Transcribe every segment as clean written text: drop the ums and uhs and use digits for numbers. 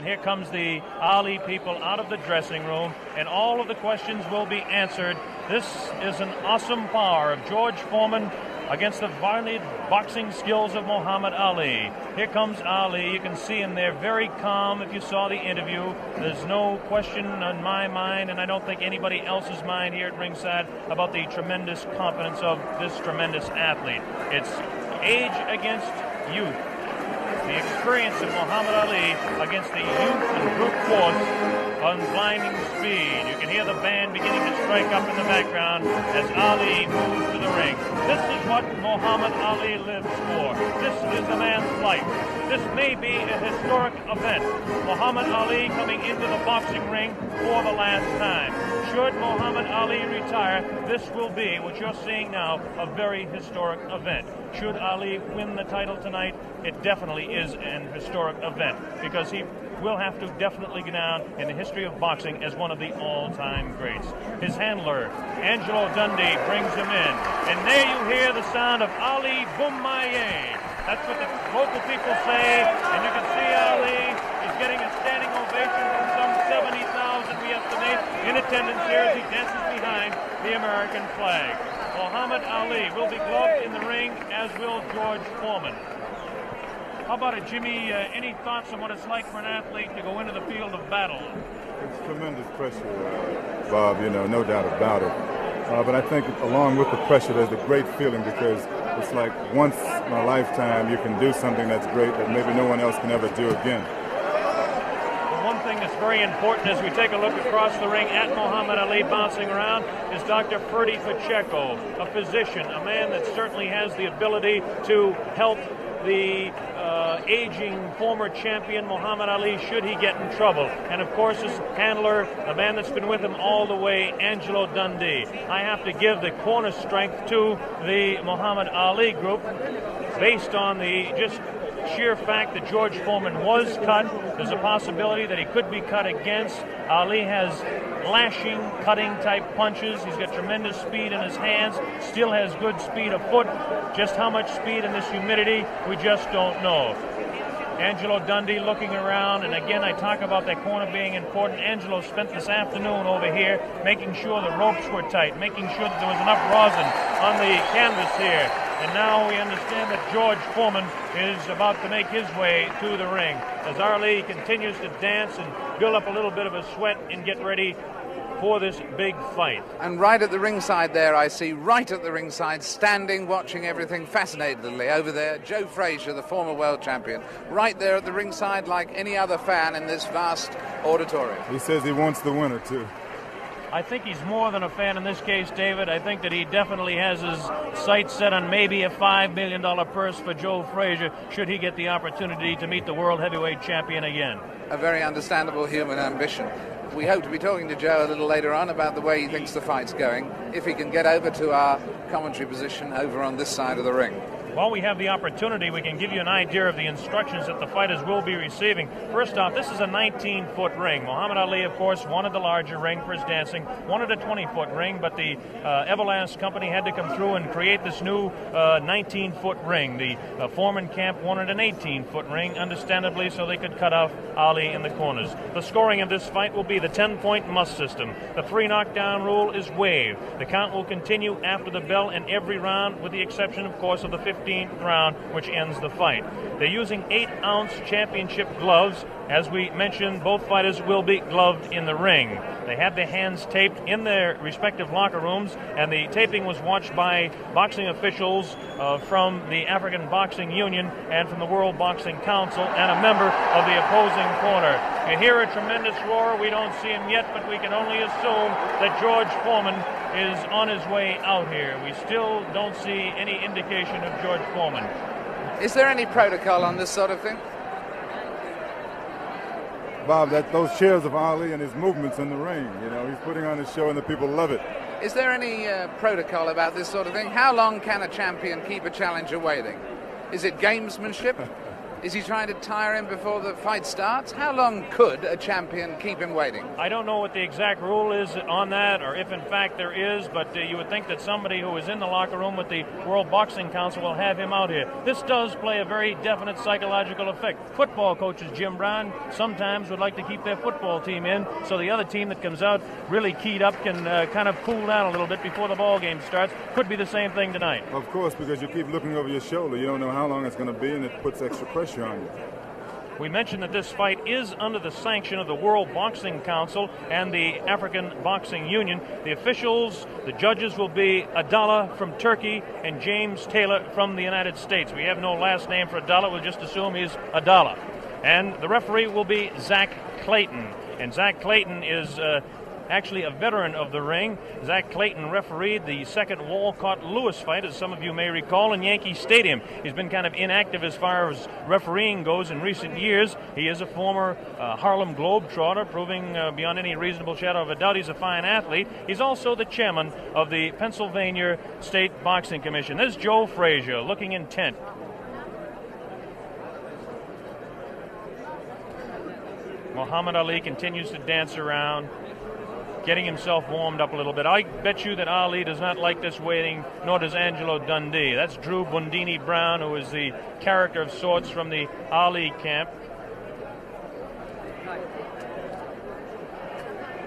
And here comes the Ali people out of the dressing room, and all of the questions will be answered. This is an awesome power of George Foreman against the violent boxing skills of Muhammad Ali. Here comes Ali. You can see him there, very calm. If you saw the interview, there's no question on my mind, and I don't think anybody else's mind here at ringside, about the tremendous confidence of this tremendous athlete. It's age against youth. The experience of Muhammad Ali against the youth and brute force on blinding speed. You can hear the band beginning to strike up in the background as Ali moves to the ring. This is what Muhammad Ali lives for. This is a man's life. This may be a historic event. Muhammad Ali coming into the boxing ring for the last time. Should Muhammad Ali retire, this will be, what you're seeing now, a very historic event. Should Ali win the title tonight, it definitely is an historic event, because he will have to definitely go down in the history of boxing as one of the all-time greats. His handler, Angelo Dundee, brings him in. And there you hear the sound of Ali Boumaier. That's what the local people say, and you can see Ali is getting a standing ovation from some 70,000, we estimate, in attendance here as he dances behind the American flag. Muhammad Ali will be gloved in the ring, as will George Foreman. How about it, Jimmy? Any thoughts on what it's like for an athlete to go into the field of battle? It's tremendous pressure, Bob, no doubt about it. But I think along with the pressure, there's a great feeling, because it's like once in a lifetime you can do something that's great that maybe no one else can ever do again. One thing that's very important as we take a look across the ring at Muhammad Ali bouncing around is Dr. Ferdy Pacheco, a physician, a man that certainly has the ability to help the aging former champion Muhammad Ali should he get in trouble. And of course his handler, a man that's been with him all the way, Angelo Dundee. I have to give the corner strength to the Muhammad Ali group based on the just sheer fact that George Foreman was cut. There's a possibility that he could be cut against. Ali has lashing, cutting type punches. He's got tremendous speed in his hands, still has good speed of foot. Just how much speed in this humidity, we just don't know. Angelo Dundee looking around, and again I talk about that corner being important. Angelo spent this afternoon over here making sure the ropes were tight, making sure that there was enough rosin on the canvas here. And now we understand that George Foreman is about to make his way to the ring as Ali continues to dance and build up a little bit of a sweat and get ready for this big fight. And right at the ringside there, I see right at the ringside, standing, watching everything fascinatedly over there, Joe Frazier, the former world champion, right there at the ringside like any other fan in this vast auditorium. He says he wants the winner, too. I think he's more than a fan in this case, David. I think that he definitely has his sights set on maybe a $5 million purse for Joe Frazier should he get the opportunity to meet the world heavyweight champion again. A very understandable human ambition. We hope to be talking to Joe a little later on about the way he thinks the fight's going, if he can get over to our commentary position over on this side of the ring. While we have the opportunity, we can give you an idea of the instructions that the fighters will be receiving. First off, this is a 19-foot ring. Muhammad Ali, of course, wanted the larger ring for his dancing, wanted a 20-foot ring, but the Everlast company had to come through and create this new 19-foot ring. The Foreman camp wanted an 18-foot ring, understandably, so they could cut off Ali in the corners. The scoring of this fight will be the 10-point must system. The 3 knockdown rule is waived. The count will continue after the bell in every round, with the exception, of course, of the 15th round, which ends the fight. They're using 8-ounce championship gloves. As we mentioned, both fighters will be gloved in the ring. They had their hands taped in their respective locker rooms, and the taping was watched by boxing officials from the African Boxing Union and from the World Boxing Council, and a member of the opposing corner. You hear a tremendous roar. We don't see him yet, but we can only assume that George Foreman is on his way out here. We still don't see any indication of George Foreman. Is there any protocol on this sort of thing? Bob, those cheers of Ali and his movements in the ring, he's putting on his show and the people love it. Is there any protocol about this sort of thing? How long can a champion keep a challenger waiting? Is it gamesmanship? Is he trying to tire him before the fight starts? How long could a champion keep him waiting? I don't know what the exact rule is on that, or if in fact there is, but you would think that somebody who is in the locker room with the World Boxing Council will have him out here. This does play a very definite psychological effect. Football coaches, Jim Brown, sometimes would like to keep their football team in, so the other team that comes out really keyed up can kind of cool down a little bit before the ball game starts. Could be the same thing tonight. Of course, because you keep looking over your shoulder. You don't know how long it's going to be, and it puts extra pressure on you. We mentioned that this fight is under the sanction of the World Boxing Council and the African Boxing Union. The officials, the judges will be Adala from Turkey and James Taylor from the United States. We have no last name for Adala. We'll just assume he's Adala. And the referee will be Zach Clayton. And Zach Clayton is actually a veteran of the ring. Zach Clayton refereed the second Walcott-Lewis fight, as some of you may recall, in Yankee Stadium. He's been kind of inactive as far as refereeing goes in recent years. He is a former Harlem Globetrotter, proving beyond any reasonable shadow of a doubt he's a fine athlete. He's also the chairman of the Pennsylvania State Boxing Commission. There's Joe Frazier, looking intent. Muhammad Ali continues to dance around, getting himself warmed up a little bit. I bet you that Ali does not like this waiting, nor does Angelo Dundee. That's Drew Bundini Brown, who is the character of sorts from the Ali camp.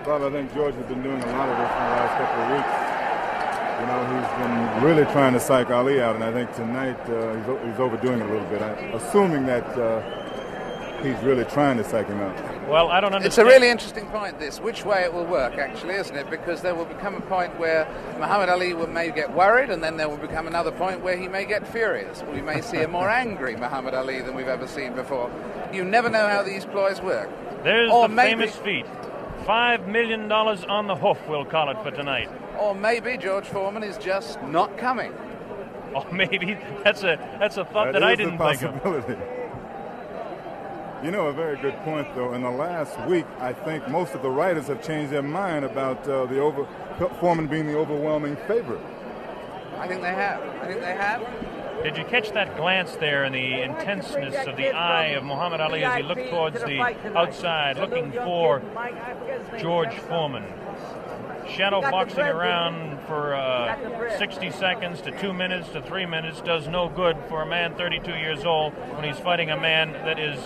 Bob, I think George has been doing a lot of this in the last couple of weeks. You know, he's been really trying to psych Ali out, and I think tonight he's overdoing it a little bit. Assuming that he's really trying to psych him out. Well, I don't understand. It's a really interesting point, this, which way it will work, actually, isn't it? Because there will become a point where Muhammad Ali may get worried, and then there will become another point where he may get furious. We may see a more angry Muhammad Ali than we've ever seen before. You never know how these ploys work. There's the famous feat. $5 million on the hoof, we'll call it, for tonight. Or maybe George Foreman is just not coming. Or maybe. That's a thought that I didn't think of. You know, a very good point, though. In the last week, I think most of the writers have changed their mind about Foreman being the overwhelming favorite. I think they have. Did you catch that glance there and the intenseness of the eye of Muhammad Ali as he looked towards the outside, looking for George Foreman? Shadow boxing around for 60 seconds to 2 minutes to 3 minutes does no good for a man 32 years old when he's fighting a man that is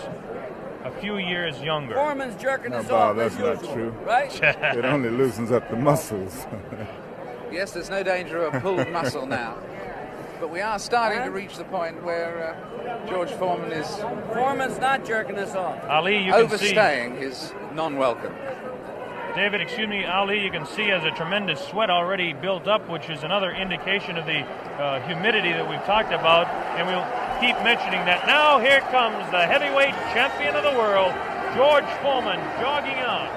a few years younger. Foreman's jerking now, us Bob, off. that's as not usual, true. Right? It only loosens up the muscles. Yes, there's no danger of a pulled muscle now. But we are starting to reach the point where George Foreman is... Foreman's not jerking us off. Ali, you can overstaying his non-welcome. David, excuse me, Ali, you can see has a tremendous sweat already built up, which is another indication of the humidity that we've talked about, and we'll keep mentioning that. Now here comes the heavyweight champion of the world, George Foreman, jogging out.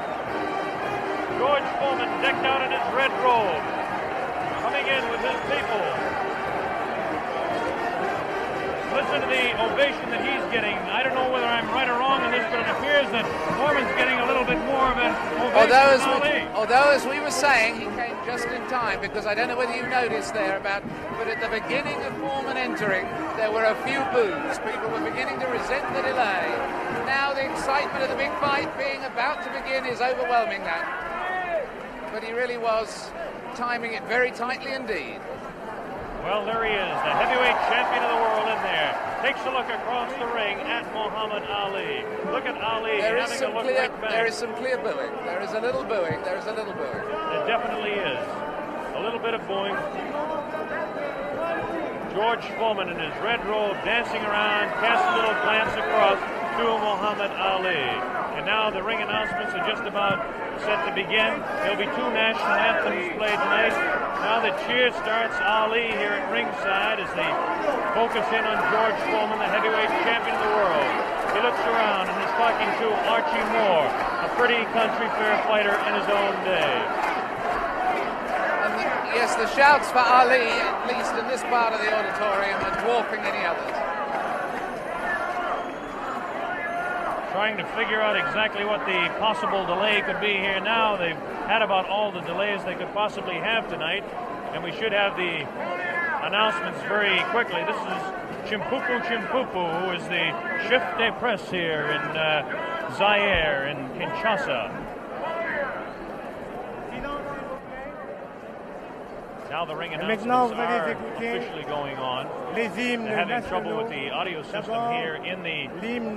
George Foreman decked out in his red robe, coming in with his people. Listen to the ovation that he's getting. I don't know whether I'm right or wrong on this, but it appears that Foreman's getting a little bit more of an ovation. Although, as we were saying, he came just in time, because I don't know whether you noticed there, but at the beginning of Foreman entering, there were a few boos. People were beginning to resent the delay. Now the excitement of the big fight being about to begin is overwhelming that. But he really was timing it very tightly indeed. Well, there he is, the heavyweight champion of the world in there. Takes a look across the ring at Muhammad Ali. Look at Ali having a look right back. There is some clear booing. There is a little booing. There is a little booing. There definitely is. A little bit of booing. George Foreman in his red robe dancing around, casts a little glance across to Muhammad Ali. And now the ring announcements are just about set to begin. There'll be two national anthems played tonight. Now the cheer starts. Ali here at ringside as they focus in on George Foreman, the heavyweight champion of the world. He looks around and is talking to Archie Moore, a pretty country fair fighter in his own day. And yes, the shouts for Ali, at least in this part of the auditorium, are dwarfing any others. Trying to figure out exactly what the possible delay could be here now. They've had about all the delays they could possibly have tonight, and we should have the announcements very quickly. This is Chimpupu Chimpupu, who is the chef de presse here in Zaire, in Kinshasa. Now the ring announcements are officially going on. They're having trouble with the audio system here in the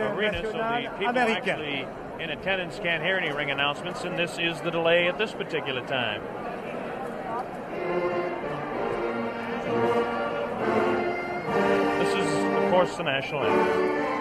arena, so the people actually in attendance can't hear any ring announcements, and this is the delay at this particular time. This is, of course, the national anthem.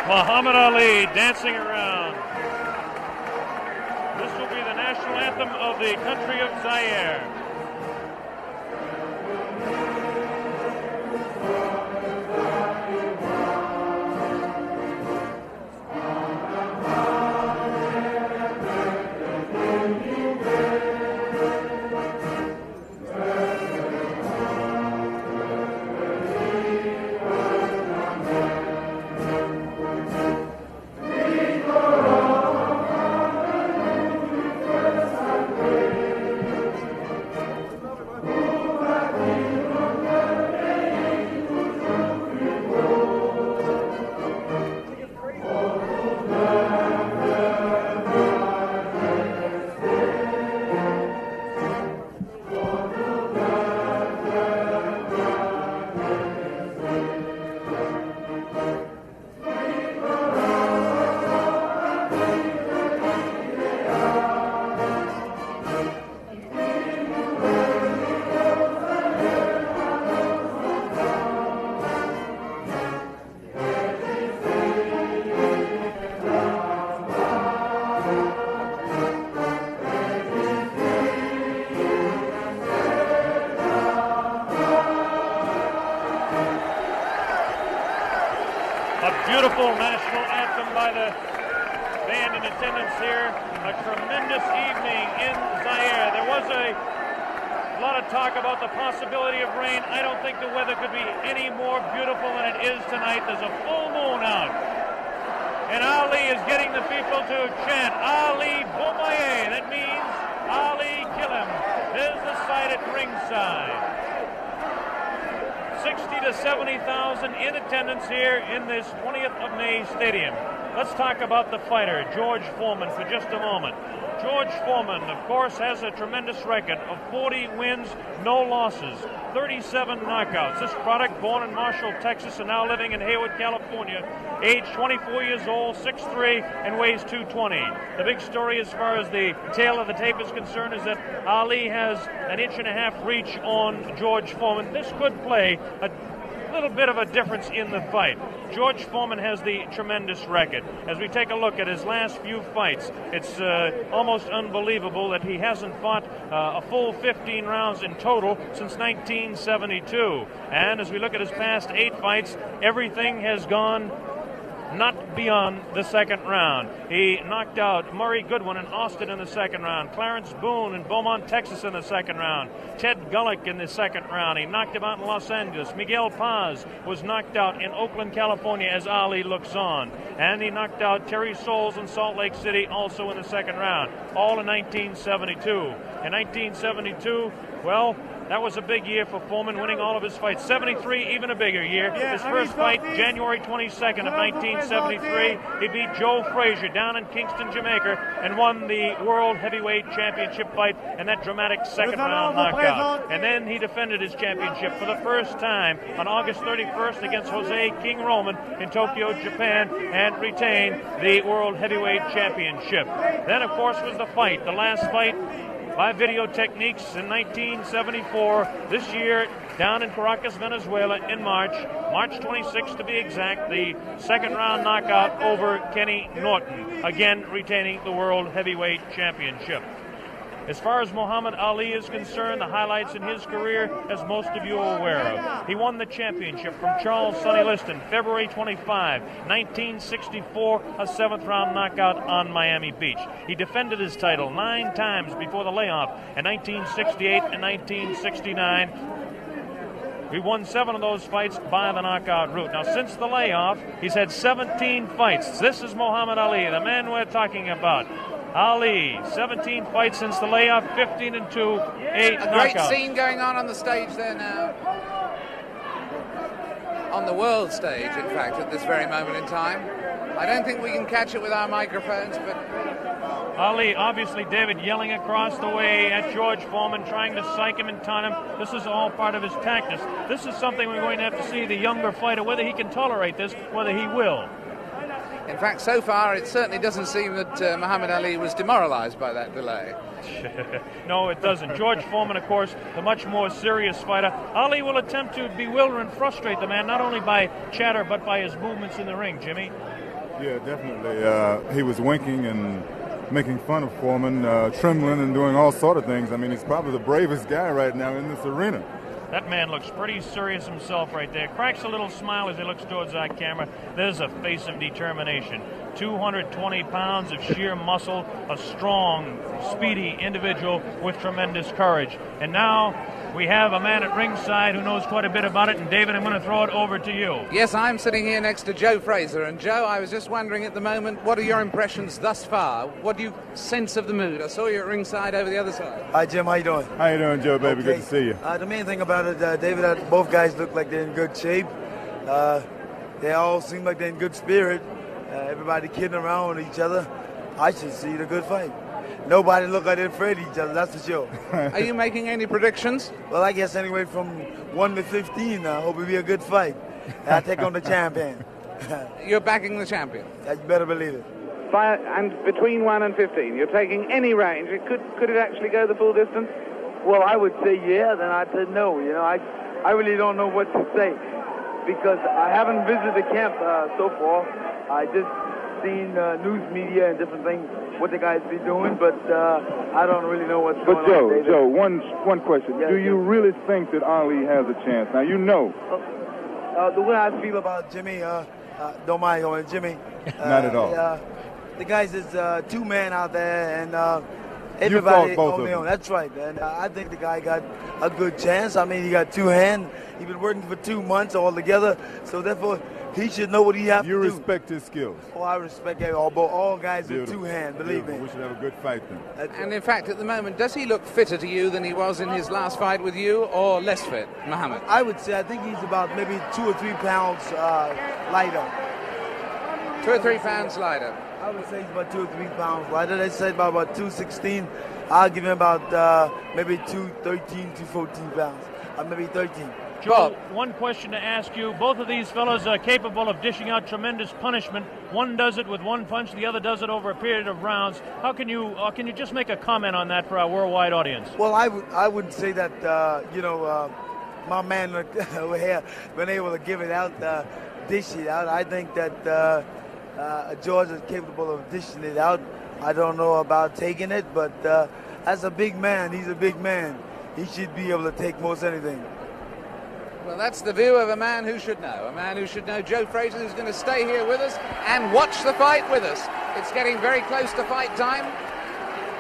Muhammad Ali dancing around. This will be the national anthem of the country of Zaire. Beautiful national anthem by the band in attendance here. A tremendous evening in Zaire. There was a lot of talk about the possibility of rain. I don't think the weather could be any more beautiful than it is tonight. There's a full moon out. And Ali is getting the people to chant, Ali Bomaye. That means Ali kill him. There's the sight at ringside. 60 to 70,000 in attendance here in this 20th of May stadium. Let's talk about the fighter, George Foreman, for just a moment. George Foreman, of course, has a tremendous record of 40 wins, no losses, 37 knockouts. This product, born in Marshall, Texas, and now living in Hayward, California, aged 24 years old, 6'3", and weighs 220. The big story as far as the tail of the tape is concerned is that Ali has an 1.5 inch reach on George Foreman. This could play a little bit of a difference in the fight. George Foreman has the tremendous record. As we take a look at his last few fights, it's almost unbelievable that he hasn't fought a full 15 rounds in total since 1972. And as we look at his past 8 fights, everything has gone not beyond the second round. He knocked out Murray Goodwin in Austin in the second round, Clarence Boone in Beaumont, Texas in the second round, Ted Gullick in the second round. He knocked him out in Los Angeles. Miguel Paz was knocked out in Oakland, California as Ali looks on. And he knocked out Terry Souls in Salt Lake City also in the second round, all in 1972. In 1972, well, that was a big year for Foreman, winning all of his fights. 73, even a bigger year. His first fight, January 22nd of 1973, he beat Joe Frazier down in Kingston, Jamaica, and won the World Heavyweight Championship fight and that dramatic second-round knockout. And then he defended his championship for the first time on August 31st against Jose King Roman in Tokyo, Japan, and retained the World Heavyweight Championship. Then, of course, was the fight, the last fight by video techniques in 1974. This year, down in Caracas, Venezuela, in March 26th to be exact, the second-round knockout over Kenny Norton, again retaining the World Heavyweight Championship. As far as Muhammad Ali is concerned, the highlights in his career, as most of you are aware of. He won the championship from Charles Sonny Liston, February 25, 1964, a seventh-round knockout on Miami Beach. He defended his title 9 times before the layoff in 1968 and 1969. We won 7 of those fights by the knockout route. Now, since the layoff, he's had 17 fights. This is Muhammad Ali, the man we're talking about. Ali, 17 fights since the layoff, 15-2, 8 knockouts. A great scene going on the stage there now. On the world stage, in fact, at this very moment in time. I don't think we can catch it with our microphones, but Ali, obviously, David, yelling across the way at George Foreman, trying to psych him and taunt him. This is all part of his tactics. This is something we're going to have to see the younger fighter, whether he can tolerate this, whether he will. In fact, so far, it certainly doesn't seem that Muhammad Ali was demoralized by that delay. No, it doesn't. George Foreman, of course, the much more serious fighter. Ali will attempt to bewilder and frustrate the man, not only by chatter, but by his movements in the ring, Jimmy. Yeah, definitely. He was winking and making fun of Foreman, trembling and doing all sort of things. I mean, he's probably the bravest guy right now in this arena. That man looks pretty serious himself right there. Cracks a little smile as he looks towards that camera. There's a face of determination. 220 pounds of sheer muscle, a strong, speedy individual with tremendous courage. And now we have a man at ringside who knows quite a bit about it. And David, I'm going to throw it over to you. Yes, I'm sitting here next to Joe Fraser. And Joe, I was just wondering at the moment, what are your impressions thus far? What do you sense of the mood? I saw you at ringside over the other side. Hi, Jim. How you doing? How you doing, Joe, baby? Okay. Good to see you. The main thing about it, David, both guys look like they're in good shape. They all seem like they're in good spirit. Everybody kidding around with each other. I should see the good fight. Nobody look like they're afraid of each other, that's for sure. Are you making any predictions? Well, I guess anyway from 1 to 15, I hope it'll be a good fight. I take on the champion. You're backing the champion? You better believe it. And between 1 and 15, you're taking any range. Could it actually go the full distance? Well, I would say yeah, then I'd say no. You know, I really don't know what to say because I haven't visited the camp so far. I just seen news media and different things, what the guys be doing, but I don't really know what's going on. But Joe, one question. Yes, Do you really think that Ali has a chance? Now, you know. The way I feel about Jimmy, don't mind going, Jimmy. Not at all. The guys is 2-man out there, and everybody both on of their own. them. That's right, and I think the guy got a good chance. I mean, he got 2 hands. He's been working for 2 months altogether, so therefore he should know what he has to do. You respect his skills. Oh, I respect all guys with Beautiful. 2 hands, believe Beautiful. me. We should have a good fight then. And in fact, at the moment, does he look fitter to you than he was in his last fight with you, or less fit, Muhammad? I would say I think he's about maybe 2 or 3 pounds lighter. 2 or 3 pounds lighter. I would say he's about 2 or 3 pounds lighter. They said about 216. I'll give him about maybe 213, 214 pounds. Maybe 13. Joe, one question to ask you. Both of these fellows are capable of dishing out tremendous punishment. One does it with 1 punch, the other does it over a period of rounds. How can you just make a comment on that for our worldwide audience? Well, I wouldn't say that, my man over here been able to give it out, dish it out. I think that George is capable of dishing it out. I don't know about taking it, but as a big man, he's a big man. He should be able to take most anything. Well, that's the view of a man who should know. A man who should know. Joe Frazier, who's going to stay here with us and watch the fight with us. It's getting very close to fight time.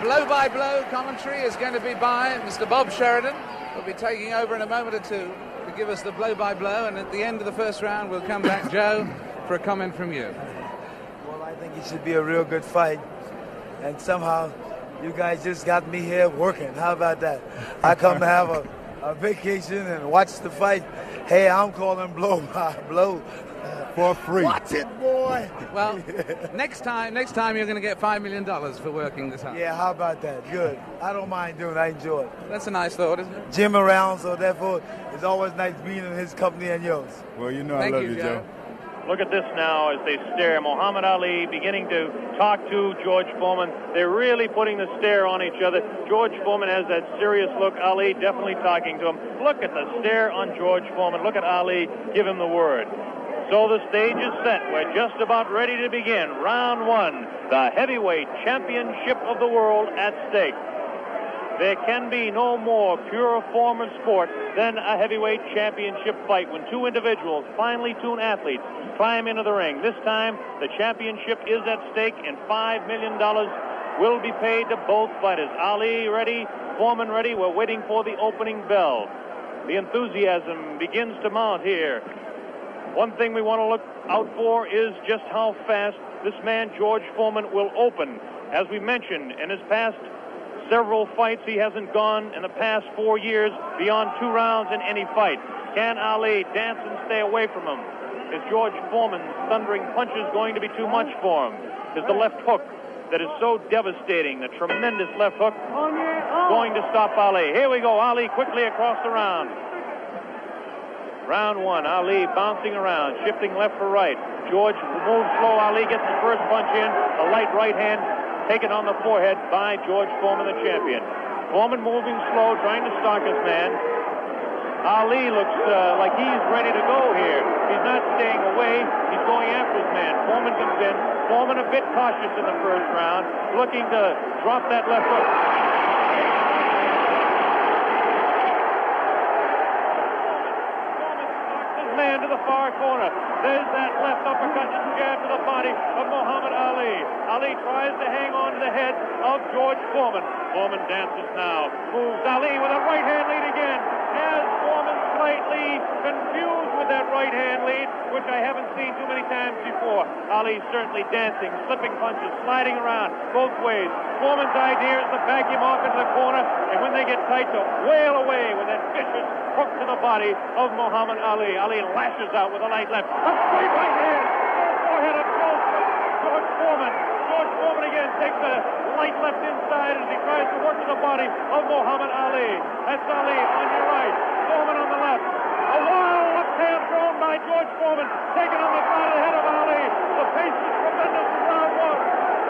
Blow-by-blow commentary is going to be by Mr. Bob Sheridan. We'll be taking over in a moment or two to give us the blow-by-blow, and at the end of the first round, we'll come back, Joe, for a comment from you. Well, I think it should be a real good fight, and somehow you guys just got me here working. How about that? I come to have a vacation and watch the fight. Hey, I'm calling blow-by-blow. For free. Watch it, boy. Well, next time you're going to get $5 million for working this hard. Yeah, how about that? Good. I don't mind doing it. I enjoy it. That's a nice thought, isn't it? Jim around, so therefore it's always nice being in his company and yours. Well, you know Thank I love you, Joe. Look at this now as they stare. Muhammad Ali beginning to talk to George Foreman. They're really putting the stare on each other. George Foreman has that serious look. Ali definitely talking to him. Look at the stare on George Foreman. Look at Ali give him the word. So the stage is set. We're just about ready to begin. Round one, the heavyweight championship of the world at stake. There can be no more pure form of sport than a heavyweight championship fight when two individuals, finely tuned athletes, climb into the ring. This time, the championship is at stake, and $5 million will be paid to both fighters. Ali ready, Foreman ready. We're waiting for the opening bell. The enthusiasm begins to mount here. One thing we want to look out for is just how fast this man, George Foreman, will open. As we mentioned, in his past several fights, he hasn't gone in the past 4 years beyond 2 rounds in any fight. Can Ali dance and stay away from him? Is George Foreman's thundering punches going to be too much for him? Is the left hook that is so devastating, the tremendous left hook, going to stop Ali? Here we go, Ali quickly across the round. Round one, Ali bouncing around, shifting left for right. George moves slow. Ali gets the first punch in. A light right hand taken on the forehead by George Foreman, the champion. Foreman moving slow, trying to stalk his man. Ali looks like he's ready to go here. He's not staying away. He's going after his man. Foreman comes in. Foreman a bit cautious in the first round, looking to drop that left hook. Man to the far corner. There's that left uppercut and jab to the body of Muhammad Ali. Ali tries to hang on to the head of George Foreman. Foreman dances now. Moves Ali with a right hand lead again. Has Foreman slightly confused with that right hand lead, which I haven't seen too many times before. Ali certainly dancing, slipping punches, sliding around both ways. Foreman's idea is to back him off into the corner, and when they get tight, to wail away with that vicious hook to the body of Muhammad Ali. Ali lashes out with a light left. A straight right hand. Forehead up close. George Foreman. George Foreman again takes a light left inside as he tries to work to the body of Muhammad Ali. That's Ali on your right. Foreman on the left. A wild left hand thrown by George Foreman. Taken on the side of the head of Ali. The pace is tremendous in round one.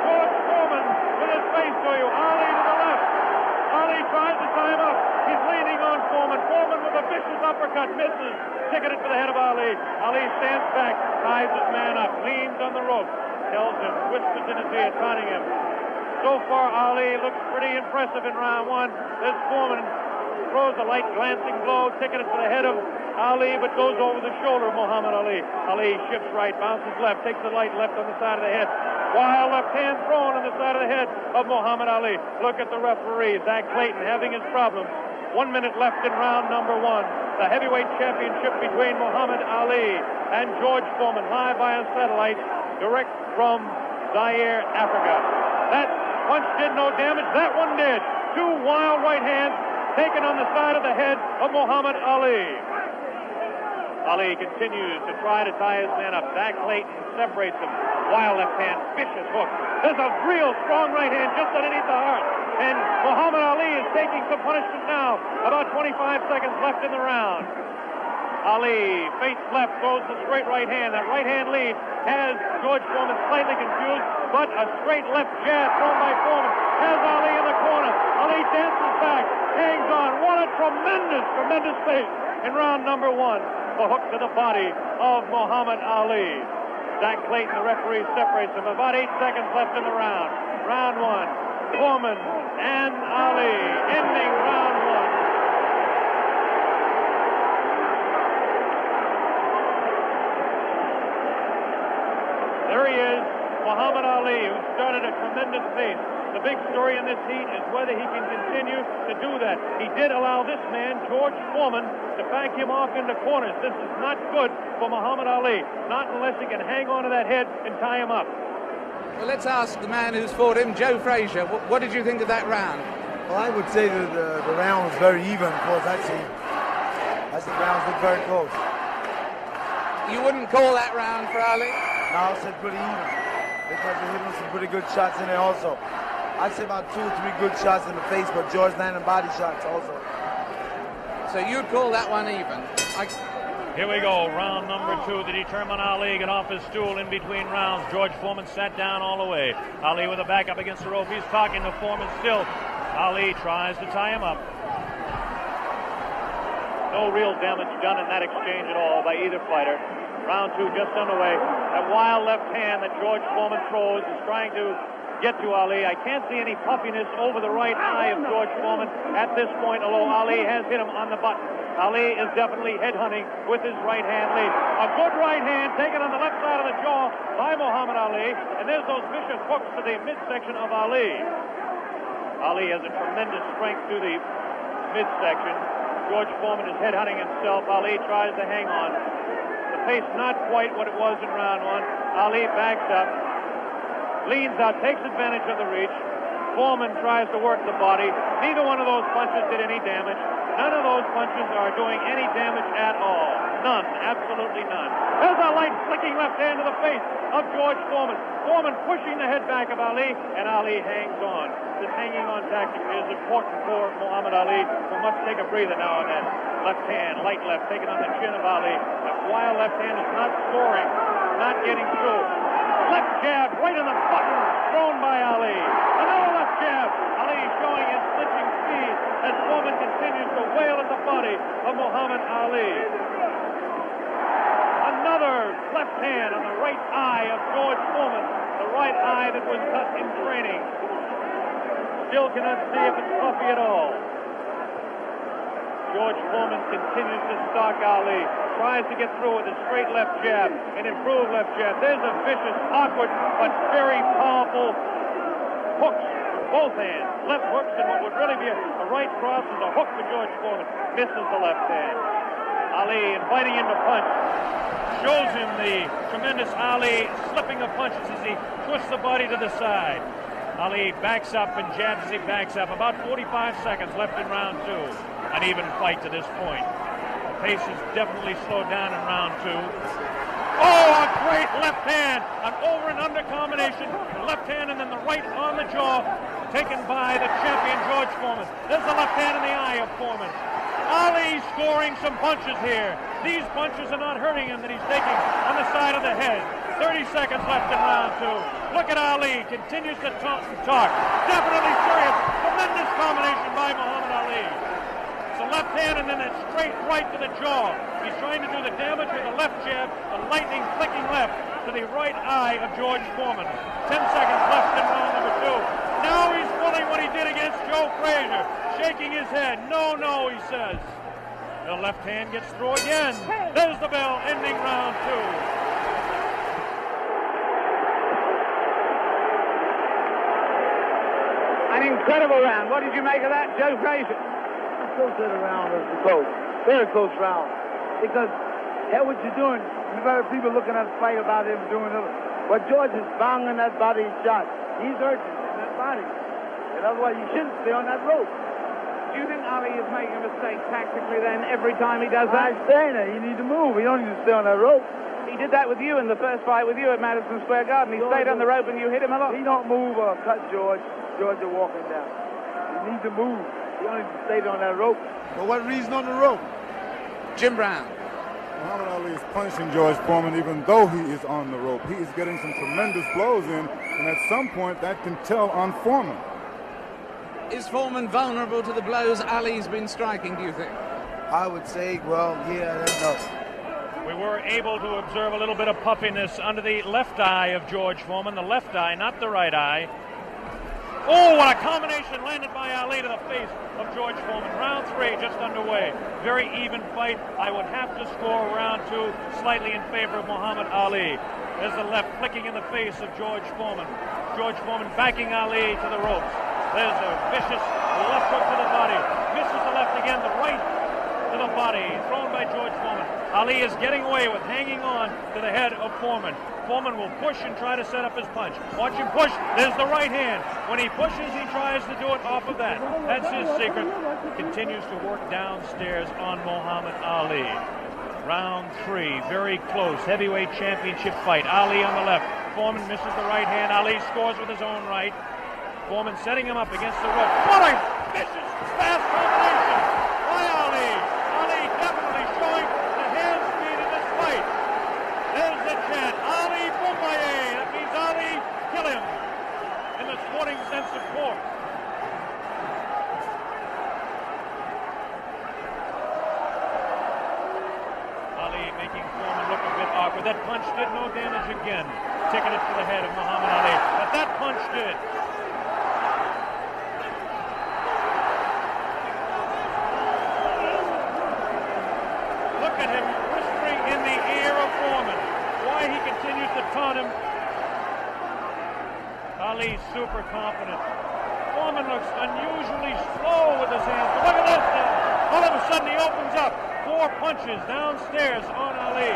George Foreman with his face to you. Ali to the left. Ali tries to tie him up. He's leaning on Foreman. Foreman with a vicious uppercut misses. Ticketed for the head of Ali. Ali stands back, ties his man up, leans on the rope, tells him, whispers in his ear, taunting him. So far, Ali looks pretty impressive in round one. This Foreman throws a light glancing blow, ticketed for the head of Ali, but goes over the shoulder of Muhammad Ali. Ali shifts right, bounces left, takes the light left on the side of the head. Wild left hand thrown on the side of the head of Muhammad Ali. Look at the referee, Zach Clayton, having his problems. 1 minute left in round number one. The heavyweight championship between Muhammad Ali and George Foreman, live via satellite, direct from Zaire, Africa. That punch did no damage. That one did. 2 wild right hands taken on the side of the head of Muhammad Ali. Ali continues to try to tie his man up. Zach Clayton separates him. Wild left hand, vicious hook. There's a real strong right hand just underneath the heart. And Muhammad Ali is taking some punishment now. About 25 seconds left in the round. Ali, face left, throws the straight right hand. That right hand lead has George Foreman slightly confused, but a straight left jab thrown by Foreman has Ali in the corner. Ali dances back, hangs on. What a tremendous pace in round number one. The hook to the body of Muhammad Ali. Zach Clayton, the referee, separates them. About 8 seconds left in the round. Round one. Foreman and Ali ending round one. Muhammad Ali, who started a tremendous pace. The big story in this heat is whether he can continue to do that. He did allow this man, George Foreman, to back him off into corners. This is not good for Muhammad Ali, not unless he can hang on to that head and tie him up. Well, let's ask the man who's fought him, Joe Frazier. What did you think of that round? Well, I would say that the round was very even. Of course, I see the rounds look very close. You wouldn't call that round for Ali? No, I said pretty even because they hit him some pretty good shots in there also. I'd say about 2 or 3 good shots in the face, but George landed body shots also. So you'd call that one even? Here we go, round number 2 to determine Ali. Get off his stool in between rounds. George Foreman sat down all the way. Ali with a back up against the rope. He's talking to Foreman still. Ali tries to tie him up. No real damage done in that exchange at all by either fighter. Round 2 just underway. That wild left hand that George Foreman throws is trying to get to Ali. I can't see any puffiness over the right eye of George Foreman at this point, although Ali has hit him on the button. Ali is definitely headhunting with his right hand lead. A good right hand taken on the left side of the jaw by Muhammad Ali, and there's those vicious hooks to the midsection of Ali. Ali has a tremendous strength to the midsection. George Foreman is headhunting himself. Ali tries to hang on. The pace not quite what it was in round 1. Ali backs up, leans out, takes advantage of the reach. Foreman tries to work the body. Neither one of those punches did any damage. None of those punches are doing any damage at all. None. Absolutely none. There's a light flicking left hand to the face of George Foreman. Foreman pushing the head back of Ali, and Ali hangs on. This hanging on tactic is important for Muhammad Ali, who must take a breather now and then. Left hand, light left, taken on the chin of Ali. That wild left hand is not scoring, not getting through. Left jab right in the button, thrown by Ali. Another left jab. Ali showing his flinching speed as Foreman continues to wail at the body of Muhammad Ali. Another left hand on the right eye of George Foreman, the right eye that was cut in training. Still cannot see if it's puffy at all. George Foreman continues to stalk Ali, tries to get through with a straight left jab, an improved left jab. There's a vicious, awkward, but very powerful hooks from both hands. Left hooks, and what would really be a right cross is a hook for George Foreman. Misses the left hand. Ali inviting him to punch. Shows him the tremendous Ali slipping of punches as he twists the body to the side. Ali backs up and jabs as he backs up. About 45 seconds left in round 2. An even fight to this point. The pace is definitely slowed down in round 2. Oh, a great left hand. An over and under combination. The left hand and then the right on the jaw. Taken by the champion George Foreman. There's the left hand in the eye of Foreman. Ali scoring some punches here. These punches are not hurting him that he's taking on the side of the head. 30 seconds left in round 2. Look at Ali. Continues to talk and talk. Definitely serious. Tremendous combination by Muhammad Ali. It's a left hand and then a straight right to the jaw. He's trying to do the damage with a left jab, a lightning flicking left to the right eye of George Foreman. 10 seconds left in round number 2. Now he's pulling what he did against Joe Frazier. Shaking his head. No, no, he says. The left hand gets through again. There's the bell, ending round 2. An incredible round. What did you make of that, Joe Frazier? I still said the round was close. Very close round. Because, hell, what you're doing, you got people looking at the fight about him doing it. But George is banging that body shot. He's urgent in that body. And otherwise, you shouldn't stay on that rope. Do you think Ali is making a mistake tactically then every time he does that? I'm saying that. You need to move. You don't need to stay on that rope. He did that with you in the first fight with you at Madison Square Garden. He stayed on the rope and you hit him a lot. He don't move or cut George. George is walking down. You need to move. You don't need to stay on that rope. For what reason on the rope? Jim Brown. Muhammad Ali is punishing George Foreman even though he is on the rope. He is getting some tremendous blows in, and at some point that can tell on Foreman. Is Foreman vulnerable to the blows Ali's been striking, do you think? I would say, well, yeah, no. We were able to observe a little bit of puffiness under the left eye of George Foreman. The left eye, not the right eye. Oh, what a combination landed by Ali to the face of George Foreman. Round 3 just underway. Very even fight. I would have to score round 2 slightly in favor of Muhammad Ali. There's the left flicking in the face of George Foreman. George Foreman backing Ali to the ropes. There's a vicious left hook to the body. Misses the left again, the right to the body. Thrown by George Foreman. Ali is getting away with hanging on to the head of Foreman. Foreman will push and try to set up his punch. Watch him push. There's the right hand. When he pushes, he tries to do it off of that. That's his secret. Continues to work downstairs on Muhammad Ali. Round 3, very close. Heavyweight championship fight. Ali on the left. Foreman misses the right hand. Ali scores with his own right. Foreman setting him up against the rope. What a vicious, fast combination by Ali. Ali definitely showing the hand speed in this fight. There's the chant. Ali Bumbaye. That means Ali, kill him. In the sporting sense, of course. Ali making Foreman look a bit awkward. That punch did no damage again. Taking it to the head of Muhammad Ali. But that punch did. Look at him whispering in the ear of Foreman. Why he continues to taunt him. Ali super confident. Foreman looks unusually slow with his hands. But look at this now. All of a sudden he opens up. 4 punches downstairs on Ali.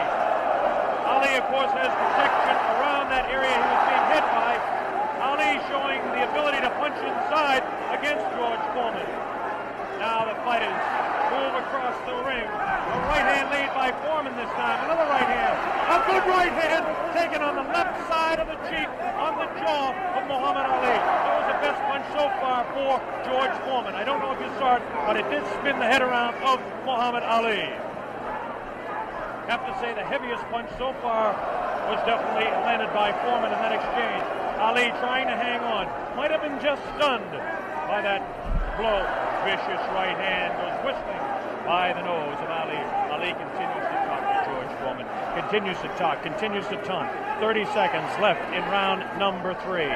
Ali, of course, has protection around that area he was being hit by. Ali showing the ability to punch inside against George Foreman. Now the fighters move across the ring. A right hand lead by Foreman this time. Another right hand. A good right hand taken on the left side of the cheek, on the jaw of Muhammad Ali. That was the best punch so far for George Foreman. I don't know if you saw it, but it did spin the head around of Muhammad Ali. Have to say the heaviest punch so far was definitely landed by Foreman in that exchange. Ali trying to hang on. Might have been just stunned by that blow. Vicious right hand goes whistling by the nose of Ali. Ali continues to talk to George Foreman. Continues to talk, continues to taunt. 30 seconds left in round number 3.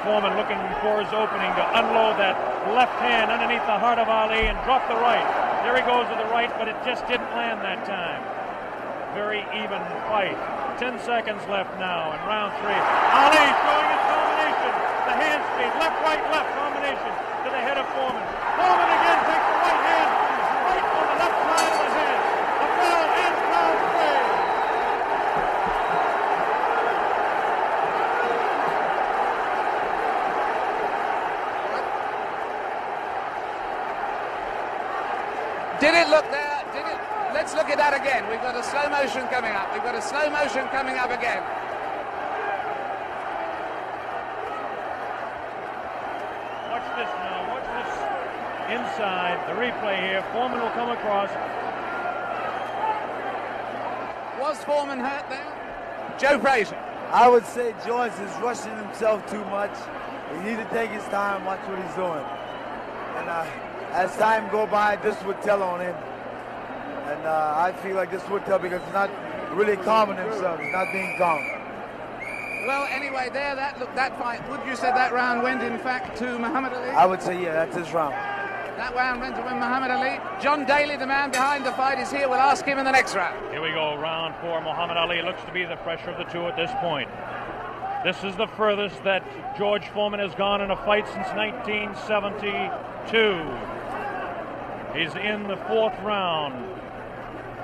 Foreman looking for his opening to unload that left hand underneath the heart of Ali and drop the right. There he goes with the right, but it just didn't land that time. Very even fight. 10 seconds left now in round 3. Ali showing his combination. The hand speed, left, left combination to the head of Foreman. Foreman again takes the right hand, right on the left side of the head. The bell ends round 3. Did it look there? Did it? Let's look at that again. We've got a slow motion coming up. We've got a slow motion coming up again. Watch this now. Watch this inside. The replay here. Foreman will come across. Was Foreman hurt there? Joe Frazier. I would say George is rushing himself too much. He needs to take his time, watch what he's doing. And as time go by, this would tell on him. And I feel like this would tell because he's not really calming himself. He's not being calm. Well, anyway, there, that fight, would you say that round went, in fact, to Muhammad Ali? I would say, yeah, that's his round. That round went to Muhammad Ali. John Daly, the man behind the fight, is here. We'll ask him in the next round. Here we go, round 4. Muhammad Ali looks to be the fresher of the two at this point. This is the furthest that George Foreman has gone in a fight since 1972. He's in the 4th round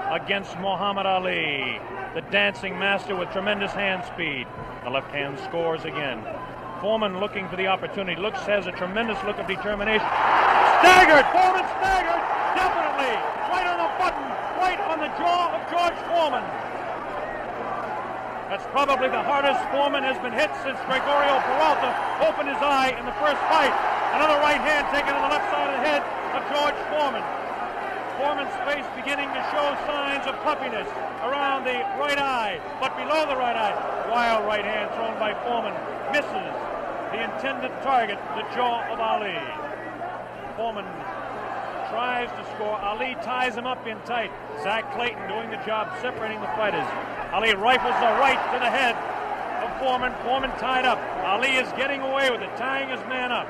against Muhammad Ali, the dancing master with tremendous hand speed. The left hand scores again. Foreman looking for the opportunity. Has a tremendous look of determination. Staggered! Foreman staggered! Definitely! Right on the button! Right on the jaw of George Foreman. That's probably the hardest Foreman has been hit since Gregorio Peralta opened his eye in the first fight. Another right hand taken on the left side of the head of George Foreman. Foreman's face beginning to show signs of puffiness around the right eye, but below the right eye. Wild right hand thrown by Foreman. Misses the intended target, the jaw of Ali. Foreman tries to score. Ali ties him up in tight. Zach Clayton doing the job separating the fighters. Ali rifles the right to the head of Foreman. Foreman tied up. Ali is getting away with it, tying his man up.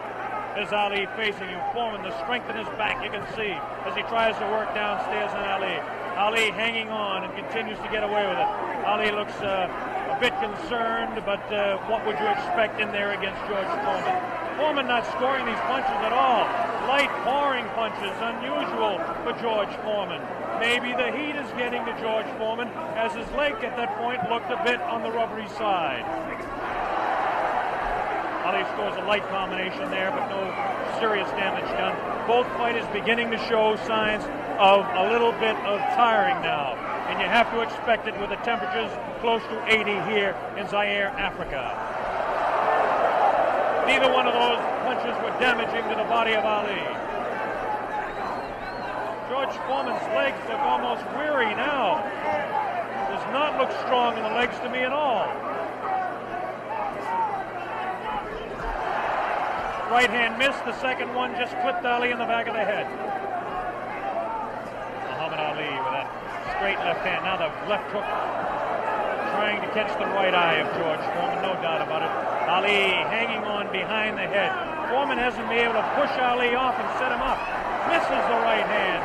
There's Ali facing him. Foreman, the strength in his back, you can see, as he tries to work downstairs on Ali. Ali hanging on and continues to get away with it. Ali looks a bit concerned, but what would you expect in there against George Foreman? Foreman not scoring these punches at all. Light, pouring punches, unusual for George Foreman. Maybe the heat is getting to George Foreman, as his leg at that point looked a bit on the rubbery side. Ali scores a light combination there, but no serious damage done. Both fighters beginning to show signs of a little bit of tiring now, and you have to expect it with the temperatures close to 80 here in Zaire, Africa. Neither one of those punches were damaging to the body of Ali. George Foreman's legs look almost weary now. Does not look strong in the legs to me at all. Right hand missed. The second one just clipped Ali in the back of the head. Muhammad Ali with that straight left hand. Now the left hook trying to catch the right eye of George Foreman, no doubt about it. Ali hanging on behind the head. Foreman hasn't been able to push Ali off and set him up. Misses the right hand.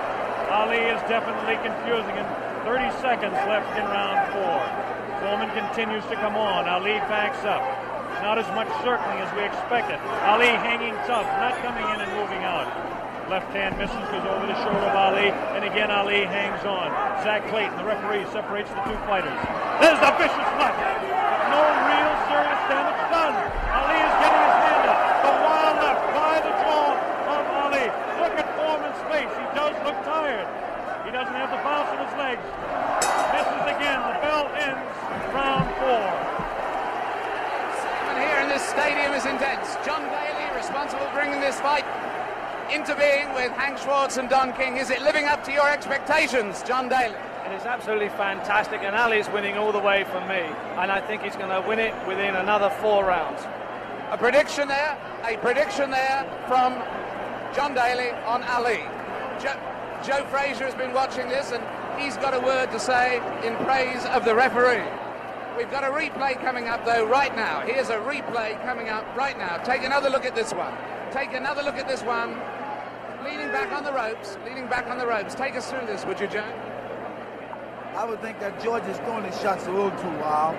Ali is definitely confusing him. 30 seconds left in round 4. Foreman continues to come on. Ali backs up. Not as much circling as we expected. Ali hanging tough, not coming in and moving out. Left hand misses, goes over the shoulder of Ali, and again Ali hangs on. Zach Clayton, the referee, separates the two fighters. There's the vicious left. No real serious damage done. Ali is getting his hand up. The wild left by the jaw of Ali. Look at Foreman's face. He does look tired. He doesn't have the bounce in his legs. Misses again. The bell ends round 4. Here in this stadium is intense. John Daly, responsible for bringing this fight into being with Hank Schwartz and Don King. Is it living up to your expectations, John Daly? It is absolutely fantastic, and Ali's winning all the way for me, and I think he's going to win it within another 4 rounds. A prediction there from John Daly on Ali. Joe Frazier has been watching this, and he's got a word to say in praise of the referee. We've got a replay coming up, though, right now. Here's a replay coming up right now. Take another look at this one. Take another look at this one. Leaning back on the ropes. Leaning back on the ropes. Take us through this, would you, Joe? I would think that George is throwing his shots a little too wild.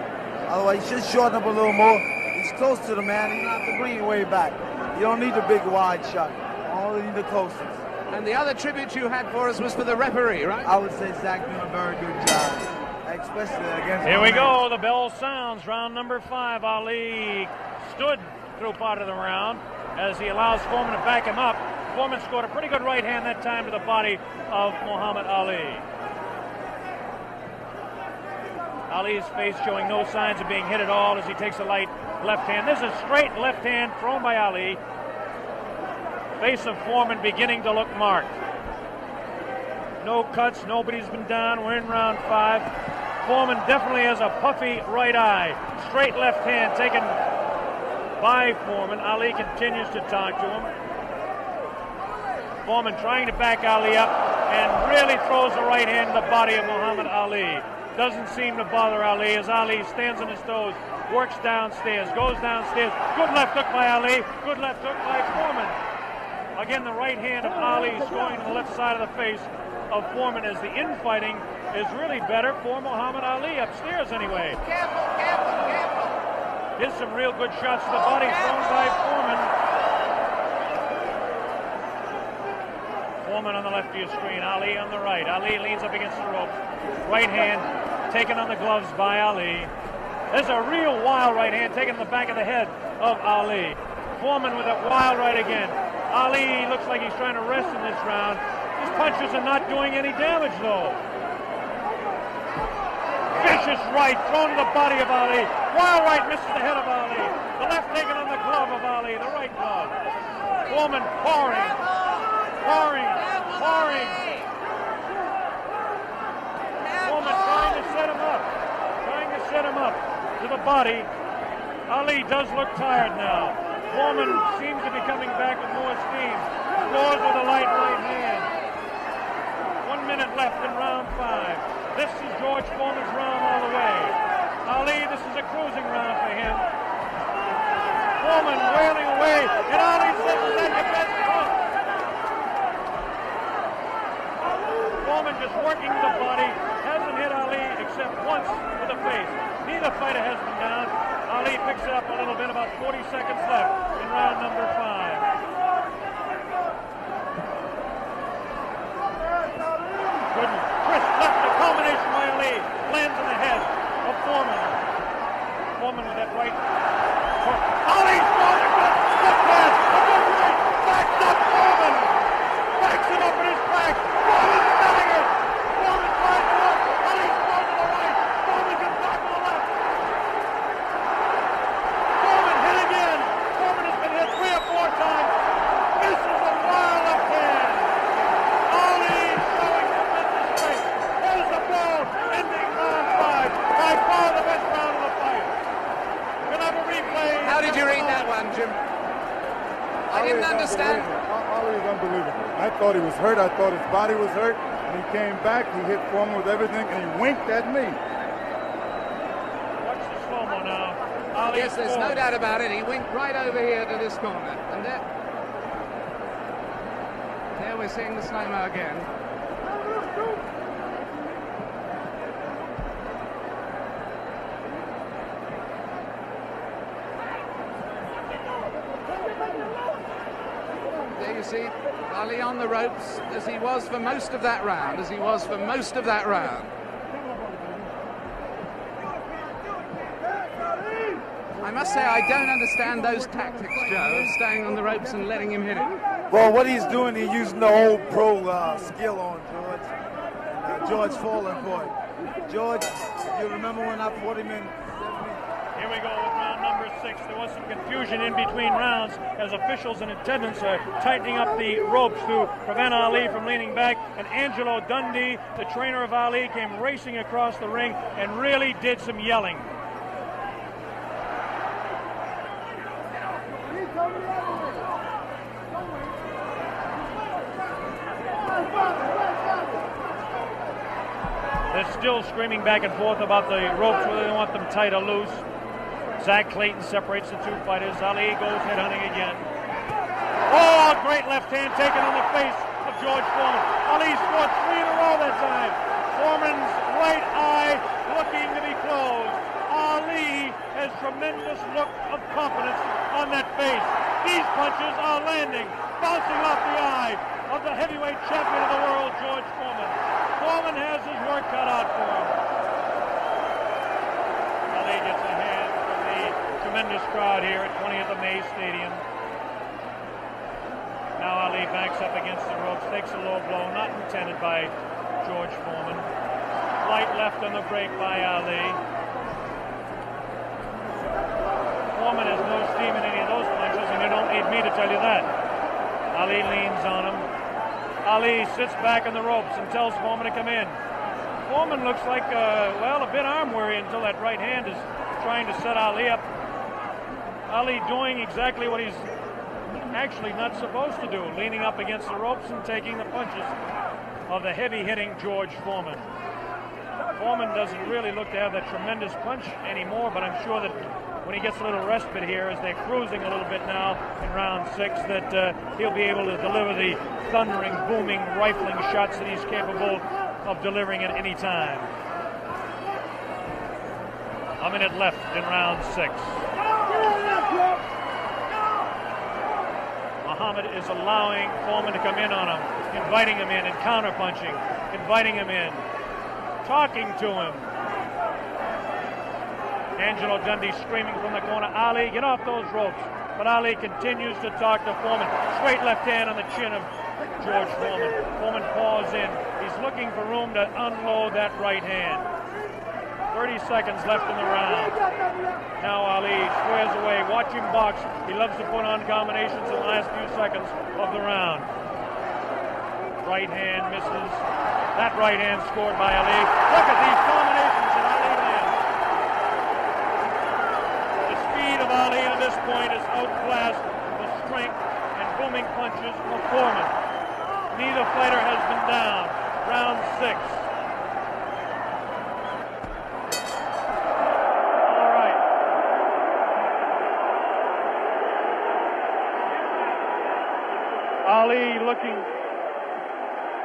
Otherwise, he should shorten up a little more. He's close to the man. He doesn't have to bring it way back. You don't need the big wide shot. You only need the closest. And the other tribute you had for us was for the referee, right? I would say Zach doing a very good job. Especially against Here we go. The bell sounds. Round number 5. Ali stood through part of the round as he allows Foreman to back him up. Foreman scored a pretty good right hand that time to the body of Muhammad Ali. Ali's face showing no signs of being hit at all as he takes a light left hand. This is a straight left hand thrown by Ali. Face of Foreman beginning to look marked. No cuts. Nobody's been down. We're in round 5. Foreman definitely has a puffy right eye. Straight left hand taken by Foreman. Ali continues to talk to him. Foreman trying to back Ali up and really throws the right hand to the body of Muhammad Ali. Doesn't seem to bother Ali as Ali stands on his toes, works downstairs, goes downstairs. Good left hook by Ali. Good left hook by Foreman. Again, the right hand of Ali is going to the left side of the face of Foreman as the infighting is really better for Muhammad Ali upstairs anyway. Careful, careful, careful. Here's some real good shots to the body thrown by Foreman. Foreman on the left of your screen, Ali on the right. Ali leans up against the ropes. Right hand taken on the gloves by Ali. There's a real wild right hand taken in the back of the head of Ali. Foreman with a wild right again. Ali looks like he's trying to rest in this round. His punches are not doing any damage, though. Vicious right thrown to the body of Ali. Wild right misses the head of Ali. The left taken on the glove of Ali, the right glove. Foreman pouring. Foreman trying to set him up to the body. Ali does look tired now. Foreman seems to be coming back with more steam. Scores with a light right hand. 1 minute left in round 5. This is George Foreman's round all the way. Ali, this is a cruising round for him. Foreman wailing away, and Ali says, "Is that your best punch?" Foreman just working the body, hasn't hit Ali except once with the face. Neither fighter has been down. Ali picks it up a little bit, about 40 seconds left in round number 5. Good twist left, a combination by Ali, lands in the head of Foreman. Foreman with that right. Ali's throwing a good step pass, a good right, backs up Foreman. Backs him up in his back. Foreman staggers. Foreman tries to look. Ali's throwing to the right. Foreman can block to the left. Foreman hit again. Foreman has been hit 3 or 4 times. This is a wild left hand. Ali showing tremendous strength. There's the bell, ending round 5. By far the best round of the fight. We'll have a replay. How did you read that one, Jim? I didn't understand. Ali is unbelievable. I thought he was hurt. I thought his body was hurt. And he came back. He hit Foreman with everything, and he winked at me. Watch the slow-mo now. Ali Yes, there's no doubt about it. He winked right over here to this corner. And there we're seeing the slow-mo again. There you see Ali on the ropes as he was for most of that round, I must say I don't understand those tactics, Joe, of staying on the ropes and letting him hit it. Well, what he's doing, he's using the whole pro skill on George. And George falling for it. George, you remember when I fought him in 70? Here we go with round number 6. There was some confusion in between rounds as officials in attendance are tightening up the ropes to prevent Ali from leaning back. And Angelo Dundee, the trainer of Ali, came racing across the ring and really did some yelling. They're still screaming back and forth about the ropes, whether they want them tight or loose. Zach Clayton separates the 2 fighters. Ali goes headhunting again. Oh, great left hand taken on the face of George Foreman. Ali scored 3 in a row that time. Foreman's right eye looking to be closed. Ali has tremendous look of confidence on that face. These punches are landing, bouncing off the eye of the heavyweight champion of the world, George Foreman. Foreman has his work cut out for him. Ali gets a hand from the tremendous crowd here at 20th of May Stadium. Now Ali backs up against the ropes, takes a low blow, not intended by George Foreman. Light left on the break by Ali. Foreman has no steam in any of those punches, and you don't need me to tell you that. Ali leans on him. Ali sits back on the ropes and tells Foreman to come in. Foreman looks like, a bit arm-weary until that right hand is trying to set Ali up. Ali doing exactly what he's actually not supposed to do, leaning up against the ropes and taking the punches of the heavy-hitting George Foreman. Foreman doesn't really look to have that tremendous punch anymore, but I'm sure that when he gets a little respite here, as they're cruising a little bit now in round 6, that he'll be able to deliver the thundering, booming, rifling shots that he's capable of delivering at any time. A minute left in round 6. Muhammad is allowing Foreman to come in on him, inviting him in and counter-punching, inviting him in, talking to him. Angelo Dundee screaming from the corner, Ali, get off those ropes. But Ali continues to talk to Foreman. Straight left hand on the chin of George Foreman. Foreman paws in. He's looking for room to unload that right hand. 30 seconds left in the round. Now Ali squares away. Watch him box. He loves to put on combinations in the last few seconds of the round. Right hand misses. That right hand scored by Ali. Look at these combinations that Ali lands. The speed of Ali to this point has outclassed the strength and booming punches of Foreman. Neither fighter has been down. Round 6.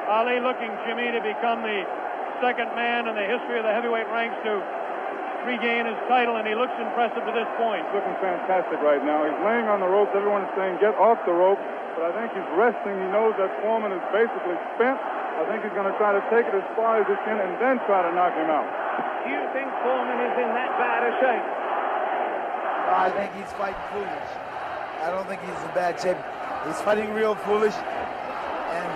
Ali looking, Jimmy, to become the second man in the history of the heavyweight ranks to regain his title, and he looks impressive to this point. He's looking fantastic right now. He's laying on the ropes. Everyone is saying, get off the rope. But I think he's resting. He knows that Foreman is basically spent. I think he's going to try to take it as far as he can and then try to knock him out. Do you think Foreman is in that bad a shape? I think he's fighting foolish. I don't think he's in bad shape. He's fighting real foolish. And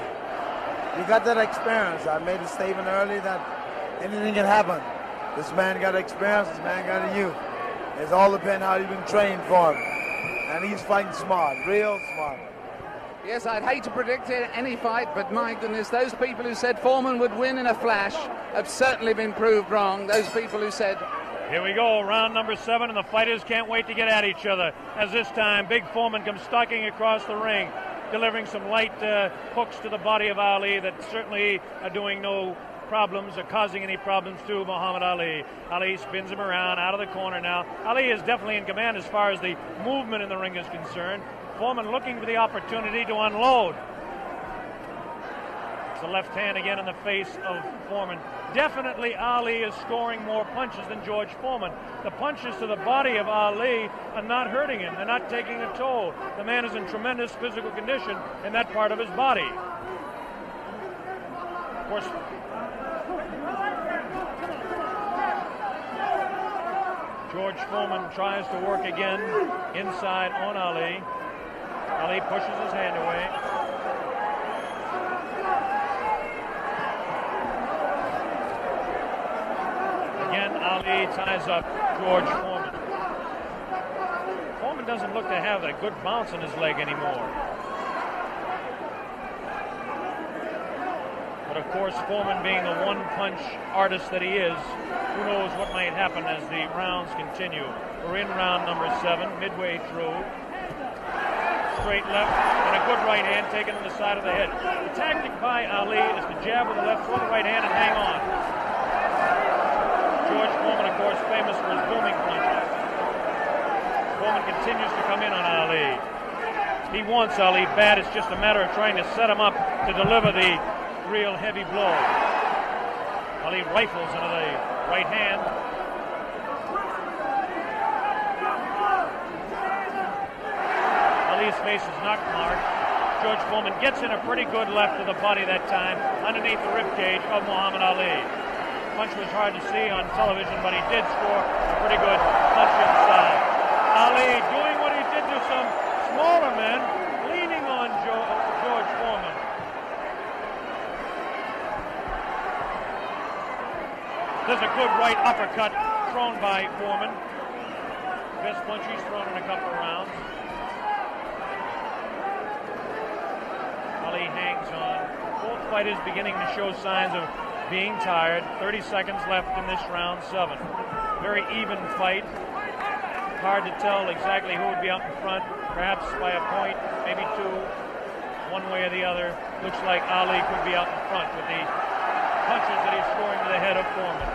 you got that experience. I made a statement earlier that anything can happen. This man got experience. This man got a youth. It's all depends how you've been trained for him. And he's fighting smart, real smart. Yes, I'd hate to predict any fight, but my goodness, those people who said Foreman would win in a flash have certainly been proved wrong. Those people who said... Here we go, round number 7, and the fighters can't wait to get at each other. As this time, Big Foreman comes stalking across the ring, delivering some light hooks to the body of Ali that certainly are doing no problems or causing any problems to Muhammad Ali. Ali spins him around out of the corner now. Ali is definitely in command as far as the movement in the ring is concerned. Foreman looking for the opportunity to unload. It's a left hand again in the face of Foreman. Definitely Ali is scoring more punches than George Foreman. The punches to the body of Ali are not hurting him. They're not taking a toll. The man is in tremendous physical condition in that part of his body. Of course, George Foreman tries to work again inside on Ali. Ali pushes his hand away. Again, Ali ties up George Foreman. Foreman doesn't look to have a good bounce in his leg anymore. But of course, Foreman being the one-punch artist that he is, who knows what might happen as the rounds continue. We're in round number 7, midway through. Straight left and a good right hand taken on the side of the head. The tactic by Ali is to jab with the left, throw the right hand, and hang on. George Foreman, of course, famous for his booming punches. Foreman continues to come in on Ali. He wants Ali bad. It's just a matter of trying to set him up to deliver the real heavy blow. Ali rifles into the right hand. Ali's face is not marked. George Foreman gets in a pretty good left to the body that time, underneath the ribcage of Muhammad Ali. Punch was hard to see on television, but he did score a pretty good punch inside. Ali doing what he did to some smaller men, leaning on George Foreman. There's a good right uppercut thrown by Foreman. Best punch he's thrown in a couple of rounds. Ali hangs on. Both fighters beginning to show signs of being tired. 30 seconds left in this round 7. Very even fight. Hard to tell exactly who would be out in front. Perhaps by a point, maybe 2, one way or the other. Looks like Ali could be out in front with the punches that he's scoring to the head of Foreman.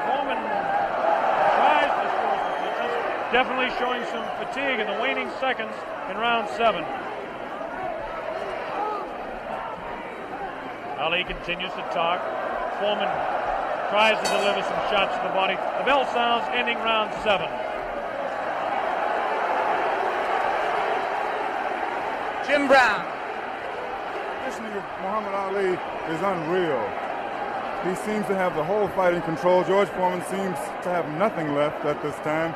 Foreman tries to score some punches, definitely showing some fatigue in the waning seconds in round 7. Ali continues to talk. Foreman tries to deliver some shots to the body. The bell sounds, ending round 7. Jim Brown. Listening to Muhammad Ali is unreal. He seems to have the whole fight in control. George Foreman seems to have nothing left at this time.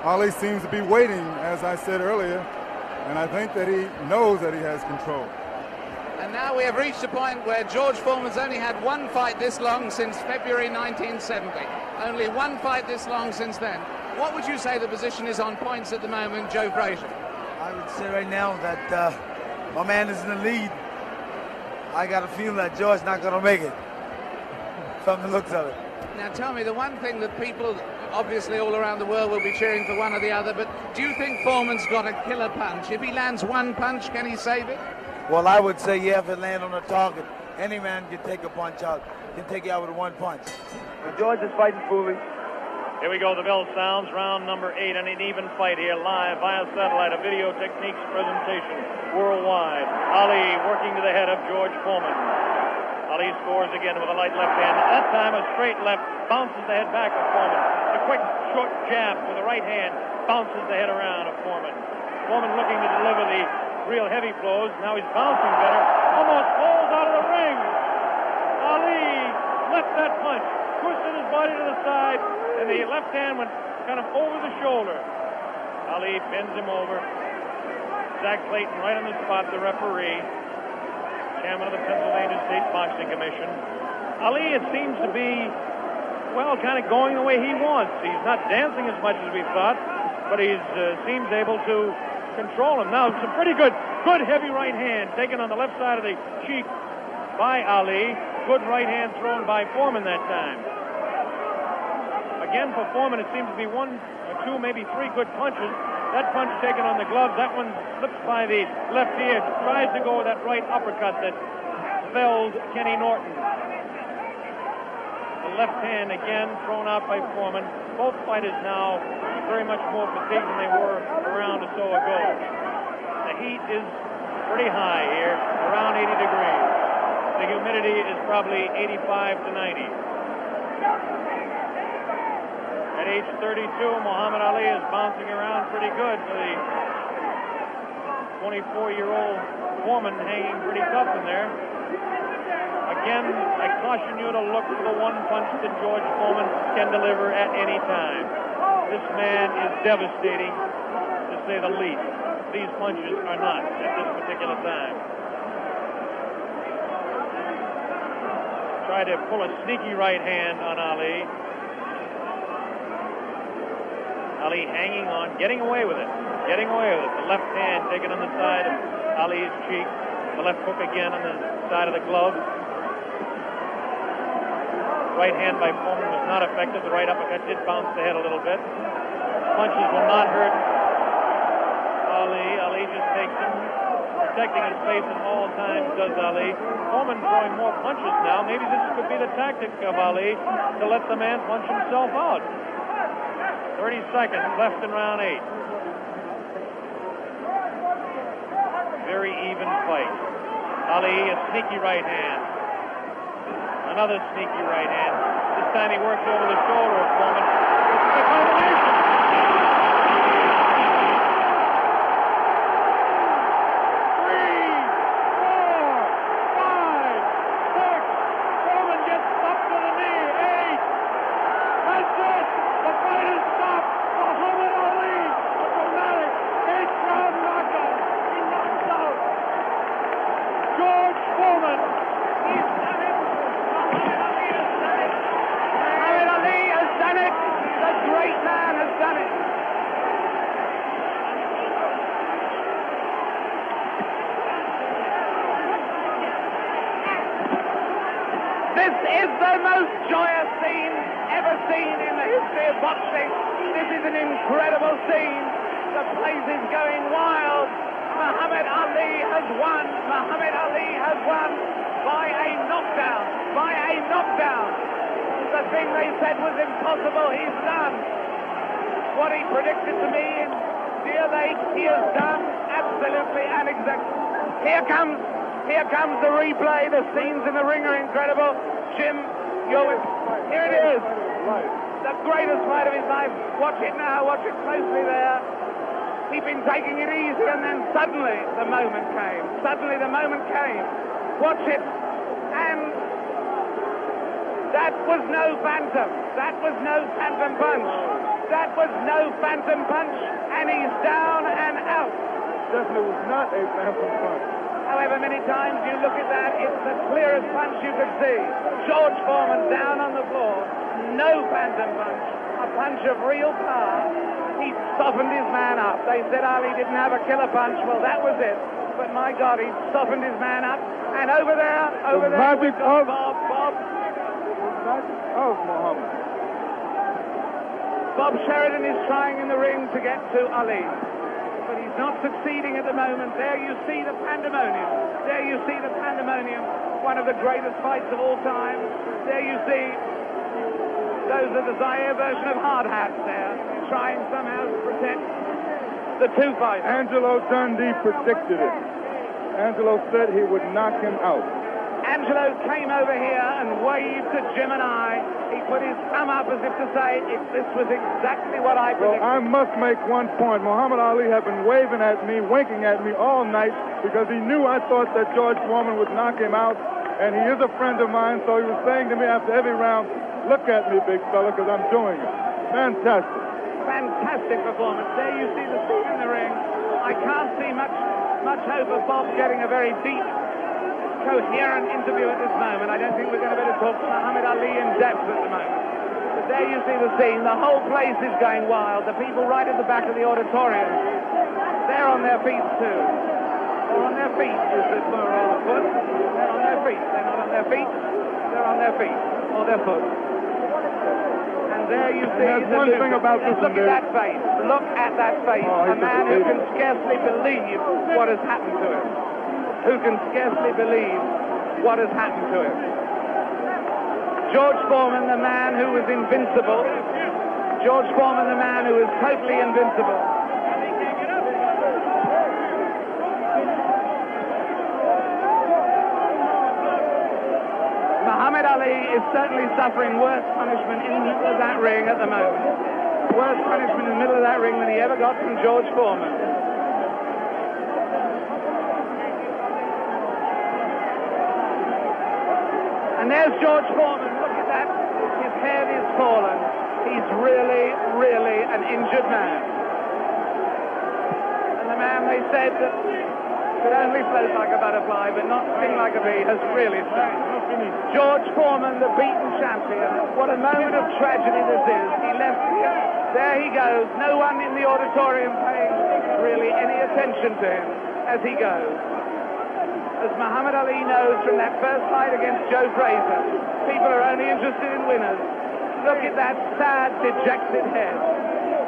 Ali seems to be waiting, as I said earlier, and I think that he knows that he has control. And now we have reached a point where George Foreman's only had one fight this long since February 1970. Only one fight this long since then. What would you say the position is on points at the moment, Joe Frazier? I would say right now that my man is in the lead. I got a feeling that George's not going to make it, from the looks of it. Now tell me, the one thing that people, obviously all around the world, will be cheering for one or the other, but do you think Foreman's got a killer punch? If he lands one punch, can he save it? Well, I would say, yeah, if it lands on the target, any man can take a punch out, can take you out with one punch. George is fighting foolish. Here we go, the bell sounds, round number 8, and an even fight here, live via satellite, a video techniques presentation worldwide. Ali working to the head of George Foreman. Ali scores again with a light left hand. That time a straight left, bounces the head back of Foreman. A quick short jab with the right hand, bounces the head around of Foreman. Foreman looking to deliver the real heavy blows. Now he's bouncing better. Almost falls out of the ring. Ali left that punch, twisted his body to the side, and the left hand went kind of over the shoulder. Ali bends him over. Zach Clayton right on the spot, the referee, chairman of the Pennsylvania State Boxing Commission. Ali, it seems to be, well, kind of going the way he wants. He's not dancing as much as we thought, but he seems able to control him. Now, some pretty good heavy right hand taken on the left side of the cheek by Ali. Good right hand thrown by Foreman that time. Again, for Foreman, it seems to be 1 or 2, maybe 3 good punches. That punch taken on the glove, that one slips by the left ear, tries to go with that right uppercut that felled Kenny Norton. The left hand again thrown out by Foreman. Both fighters now very much more fatigued than they were a round or so ago. The heat is pretty high here, around 80 degrees. The humidity is probably 85 to 90. At age 32, Muhammad Ali is bouncing around pretty good for the 24-year-old Foreman, hanging pretty tough in there. Again, I caution you to look for the one punch that George Foreman can deliver at any time. This man is devastating, to say the least. These punches are not at this particular time. Try to pull a sneaky right hand on Ali. Ali hanging on, getting away with it. The left hand taken on the side of Ali's cheek. The left hook again on the side of the glove. Right hand by Foreman was not effective. The right uppercut did bounce the head a little bit. Punches will not hurt Ali. Ali just takes him, protecting his face at all times, does Ali. Foreman throwing more punches now. Maybe this could be the tactic of Ali to let the man punch himself out. 30 seconds left in round 8. Very even fight. Ali, a sneaky right hand. Another sneaky right hand. This time he works over the shoulder of Foreman. This is a combination. 3, 4, 5, 6. Foreman gets up to the knee. 8. That's it. The fight is stopped. Muhammad Ali, a dramatic 8th-round knockout. He knocks out George Foreman. He's done it. Muhammad Ali has done it. Muhammad Ali has done it. The great man has done it. This is the most joyous scene ever seen in the history of boxing. This is an incredible scene. The place is going wild. Muhammad Ali has won. Muhammad Ali has won by a knockdown. By a knockdown. The thing they said was impossible, he's done. What he predicted to me in Deer Lake, he has done absolutely and exactly. Here comes the replay. The scenes in the ring are incredible. Jim, here it is. The greatest fight of his life. Watch it now. Watch it closely there. He'd been taking it easy, and then suddenly the moment came. Watch it. And that was no phantom. That was no phantom punch. And he's down and out. Definitely was not a phantom punch. However many times you look at that, it's the clearest punch you could see. George Foreman down on the floor. No phantom punch. A punch of real power. He softened his man up. They said Ali didn't have a killer punch. Well, that was it. But my God, he softened his man up. And over there, magic of Bob. Muhammad. Bob Sheridan is trying in the ring to get to Ali. But he's not succeeding at the moment. There you see the pandemonium. One of the greatest fights of all time. There you see Those are the Zaire version of hard hats there, trying somehow to protect the two fighters. Angelo Dundee predicted it. Angelo said he would knock him out. Angelo came over here and waved to Jim and I. He put his thumb up as if to say, this was exactly what I predicted. Well, I must make one point. Muhammad Ali had been waving at me, winking at me all night because he knew I thought that George Foreman would knock him out, and he is a friend of mine, so he was saying to me after every round, look at me, big fella, because I'm doing it. Fantastic. Fantastic performance. There you see the scene in the ring. I can't see much hope of Bob getting a very deep, coherent interview at this moment. I don't think we're going to be able to talk to Muhammad Ali in depth at the moment. But there you see the scene. The whole place is going wild. The people right at the back of the auditorium, they're on their feet too. They're on their feet, is the plural of foot. They're on their feet. They're not on their feet. They're on their feet or their foot. And there you see there's one thing about this. Look at that face. Look at that face. A man who can scarcely believe what has happened to him. Who can scarcely believe what has happened to him. George Foreman, the man who was invincible. George Foreman, the man who was totally invincible. Muhammad Ali is certainly suffering worse punishment in the middle of that ring at the moment. Worse punishment in the middle of that ring than he ever got from George Foreman. And there's George Foreman. Look at that. His head is fallen. He's really, really an injured man. And the man, they said, that could only float like a butterfly but not sting like a bee, has really stung. George Foreman, the beaten champion. What a moment of tragedy this is. He left here. There he goes. No one in the auditorium paying really any attention to him as he goes. As Muhammad Ali knows from that first fight against Joe Frazier, people are only interested in winners. Look at that sad, dejected head.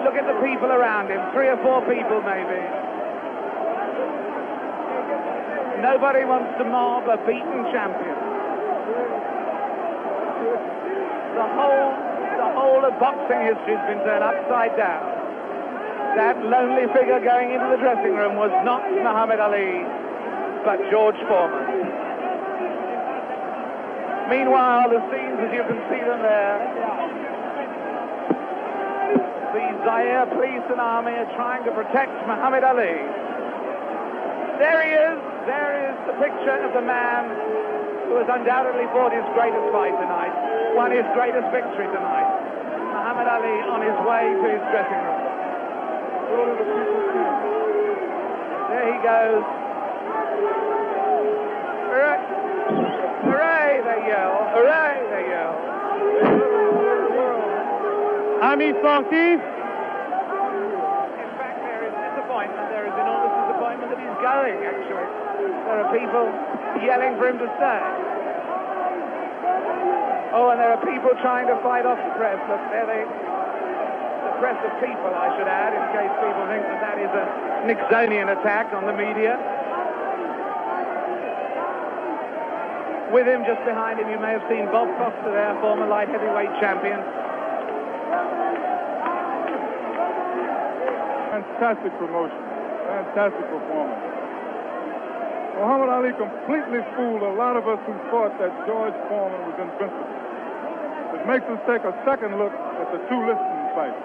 Look at the people around him, 3 or 4 people maybe. Nobody wants to mob a beaten champion. The whole of boxing history has been turned upside down. That lonely figure going into the dressing room was not Muhammad Ali, but George Foreman. Meanwhile, the scenes, as you can see them there, the Zaire police and army are trying to protect Muhammad Ali. There he is. There is the picture of the man who has undoubtedly fought his greatest fight tonight, won his greatest victory tonight. Muhammad Ali on his way to his dressing room. There he goes. Hooray! Hooray, they yell. Hooray, they yell. Amis sportifs. In fact, there is disappointment. There is enormous disappointment that he's going, actually. There are people yelling for him to stay. Oh, and there are people trying to fight off the press. Look, there the press of people, I should add, in case people think that that is a Nixonian attack on the media. With him, just behind him, you may have seen Bob Foster there, former light heavyweight champion. Fantastic promotion. Fantastic performance. Muhammad Ali completely fooled a lot of us who thought that George Foreman was invincible. It makes us take a second look at the 2 listing fights.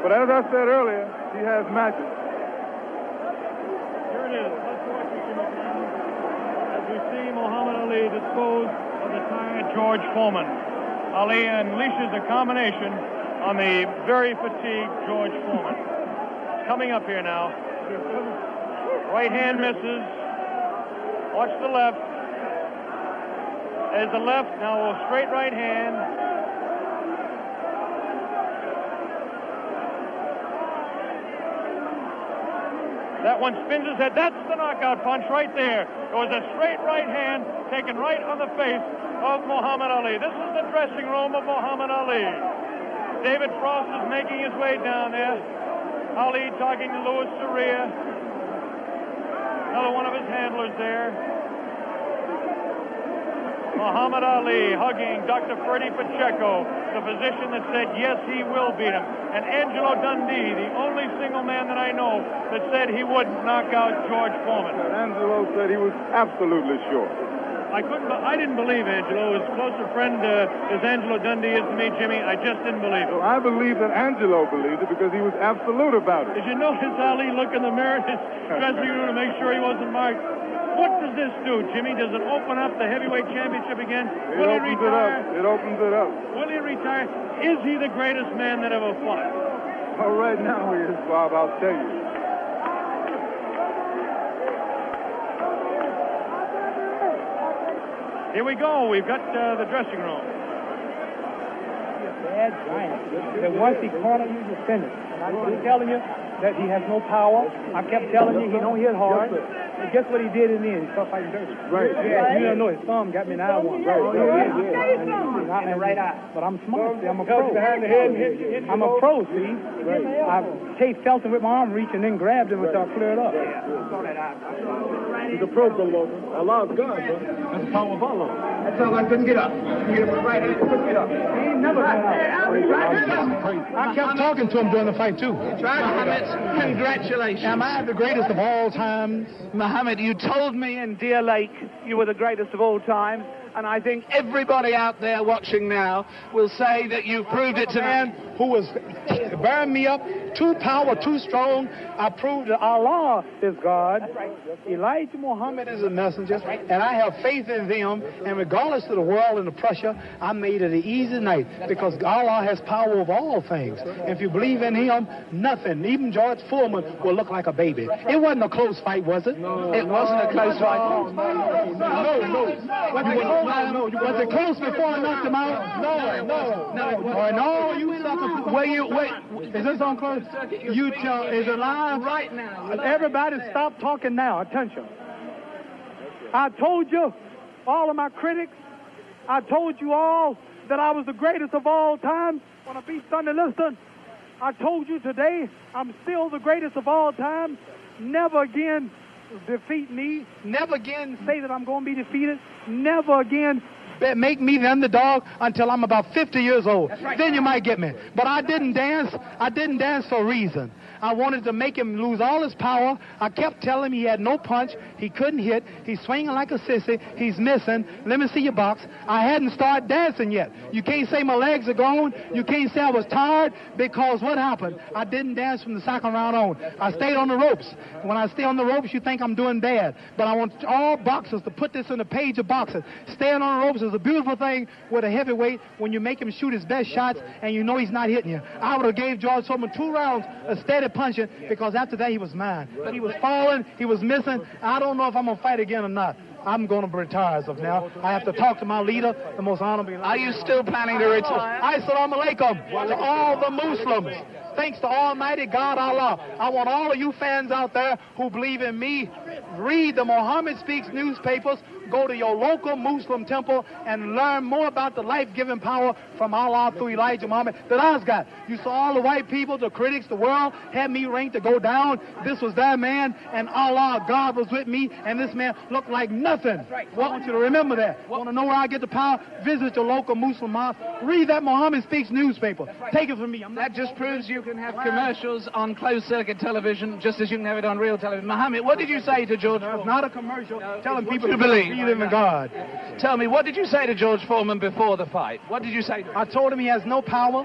But as I said earlier, he has magic. Here it is. Let's watch it as we see Muhammad Ali dispose of the tired George Foreman. Ali unleashes a combination on the very fatigued George Foreman. Coming up here now. Right hand misses. Watch the left. There's the left. Now a straight right hand. That one spins his head. That's the knockout punch right there. It was a straight right hand taken right on the face of Muhammad Ali. This is the dressing room of Muhammad Ali. David Frost is making his way down there. Ali talking to Louis Soria. Another one of his handlers there. Muhammad Ali hugging Dr. Freddie Pacheco, the physician that said, yes, he will beat him. And Angelo Dundee, the only single man that I know that said he would knock out George Foreman. Angelo said he was absolutely sure. I didn't believe Angelo. As close a friend as Angelo Dundee is to me, Jimmy, I just didn't believe it. Well, I believe that Angelo believed it because he was absolute about it. Did you notice Ali look in the mirror in his dressing room to make sure he wasn't marked? What does this do, Jimmy? Does it open up the heavyweight championship again? Will he retire? It opens it up. Will he retire? Is he the greatest man that ever fought? Well, right now he is, Bob, I'll tell you. Here we go. We've got the dressing room. Bad giant. That once he caught him, he was finished. And I was telling you that he has no power. I kept telling you he don't hit hard. And guess what he did in the end? He started fighting dirty. Right. Yeah, you don't know his thumb got me in the eye one. Right. In the right eye. But I'm smart. See, I'm a pro. I'm a pro, see. Right. I felt him with my arm reach and then grabbed him until I cleared up. He's a pro, Allah's God, bro. That's the power of Allah. That's all I couldn't get up. Get up with right hand, couldn't get up. He ain't never got up. I kept talking to him during the fight, too. Muhammad, congratulations. Am I the greatest of all times? Muhammad, you told me in Deer Lake you were the greatest of all time, and I think everybody out there watching now will say that you've proved it to man who was bearing me up, too powerful, too strong. I proved that Allah is God. Elijah Muhammad is a messenger, and I have faith in them. And regardless of the world and the pressure, I made it an easy night because Allah has power over all things. If you believe in Him, nothing, even George Foreman, will look like a baby. It wasn't a close fight, was it? No, it wasn't a close fight. No. Was it close before I knocked him out? No. You sucker. Wait. Is this on close? You tell. Is it live? Right now. Everybody stop talking now. Attention. I told you, all of my critics, I told you all that I was the greatest of all time when I beat Sonny Liston. I told you today I'm still the greatest of all time. Never again defeat me. Never again say that I'm going to be defeated. Never again make me the underdog until I'm about 50 years old. Right. Then you might get me. But I didn't dance. I didn't dance for a reason. I wanted to make him lose all his power. I kept telling him he had no punch. He couldn't hit. He's swinging like a sissy. He's missing. Let me see your box. I hadn't started dancing yet. You can't say my legs are gone. You can't say I was tired because what happened? I didn't dance from the second round on. I stayed on the ropes. When I stay on the ropes, you think I'm doing bad. But I want all boxers to put this in the page of boxing. Staying on the ropes is a beautiful thing with a heavyweight when you make him shoot his best shots and you know he's not hitting you. I would have gave George Foreman 2 rounds of steady punching because after that he was mine. But he was falling, he was missing. I don't know if I'm going to fight again or not. I'm going to retire as of now. I have to talk to my leader, the most honorable. Are you still planning to retire? Assalamu alaikum to all the Muslims. Thanks to Almighty God Allah. I want all of you fans out there who believe in me, read the Muhammad Speaks newspapers, go to your local Muslim temple and learn more about the life-giving power from Allah through Elijah Muhammad that I've got. You saw all the white people, the critics, the world had me ranked to go down. This was that man, and Allah, God was with me, and this man looked like nothing. I want you to remember that. Want to know where I get the power? Visit your local Muslim mosque. Read that Muhammad Speaks newspaper. Take it from me. That just proves you can have commercials on closed-circuit television just as you can have it on real television. Muhammad, what did you say to George Foreman? It's not a commercial telling people to believe in God. Tell me, what did you say to George Foreman before the fight? What did you say to him? I told him he has no power.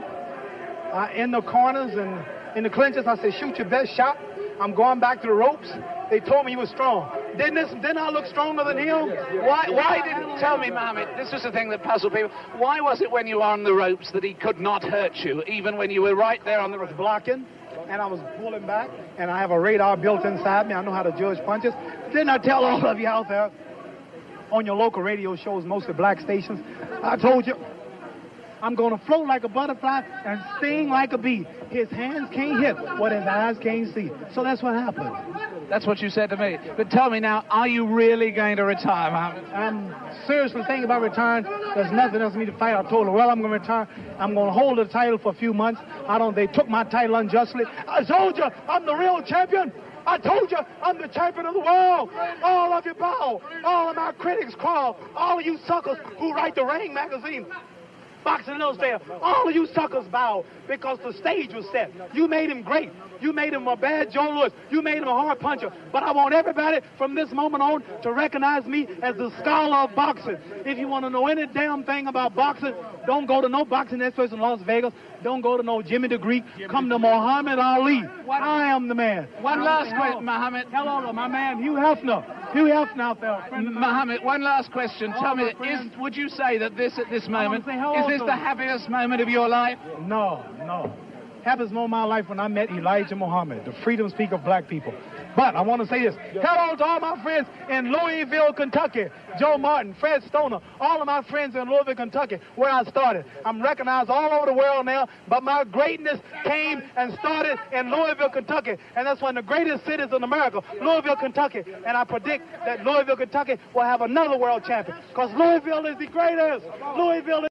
In the corners and in the clinches, I said, shoot your best shot. I'm going back to the ropes. They told me he was strong. Didn't I look stronger than him? Why didn't tell me, Mohammed? This was the thing that puzzled people. Why was it when you were on the ropes that he could not hurt you, even when you were right there on the ropes? Blocking, and I was pulling back, and I have a radar built inside me. I know how to judge punches. Didn't I tell all of you out there on your local radio shows, mostly black stations? I told you, I'm going to float like a butterfly and sting like a bee. His hands can't hit what his eyes can't see. So that's what happened. That's what you said to me. But tell me now, are you really going to retire, Mohammed? I'm seriously thinking about retiring. There's nothing else for me to fight. I told him, well, I'm going to retire. I'm going to hold the title for a few months. They took my title unjustly. I told you, I'm the real champion. I told you I'm the champion of the world. All of you bow. All of my critics crawl. All of you suckers who write the Ring magazine, Boxing Illustrated, all of you suckers bow because the stage was set. You made him great. You made him a bad Joe Louis. You made him a hard puncher. But I want everybody from this moment on to recognize me as the scholar of boxing. If you want to know any damn thing about boxing, don't go to no boxing experts in Las Vegas. Don't go to no Jimmy the Greek. Come to Muhammad Ali. I am the man. One last question, Muhammad. Hello, my man, Hugh Hefner. Hugh Hefner out there. Muhammad, one last question. Tell me, would you say that this at this moment, is this the happiest moment of your life? No. Happiest moment of my life when I met Elijah Muhammad, the freedom speaker of black people. But I want to say this. Hello to all my friends in Louisville, Kentucky. Joe Martin, Fred Stoner, all of my friends in Louisville, Kentucky, where I started. I'm recognized all over the world now, but my greatness came and started in Louisville, Kentucky. And that's one of the greatest cities in America, Louisville, Kentucky. And I predict that Louisville, Kentucky will have another world champion because Louisville is the greatest. Louisville is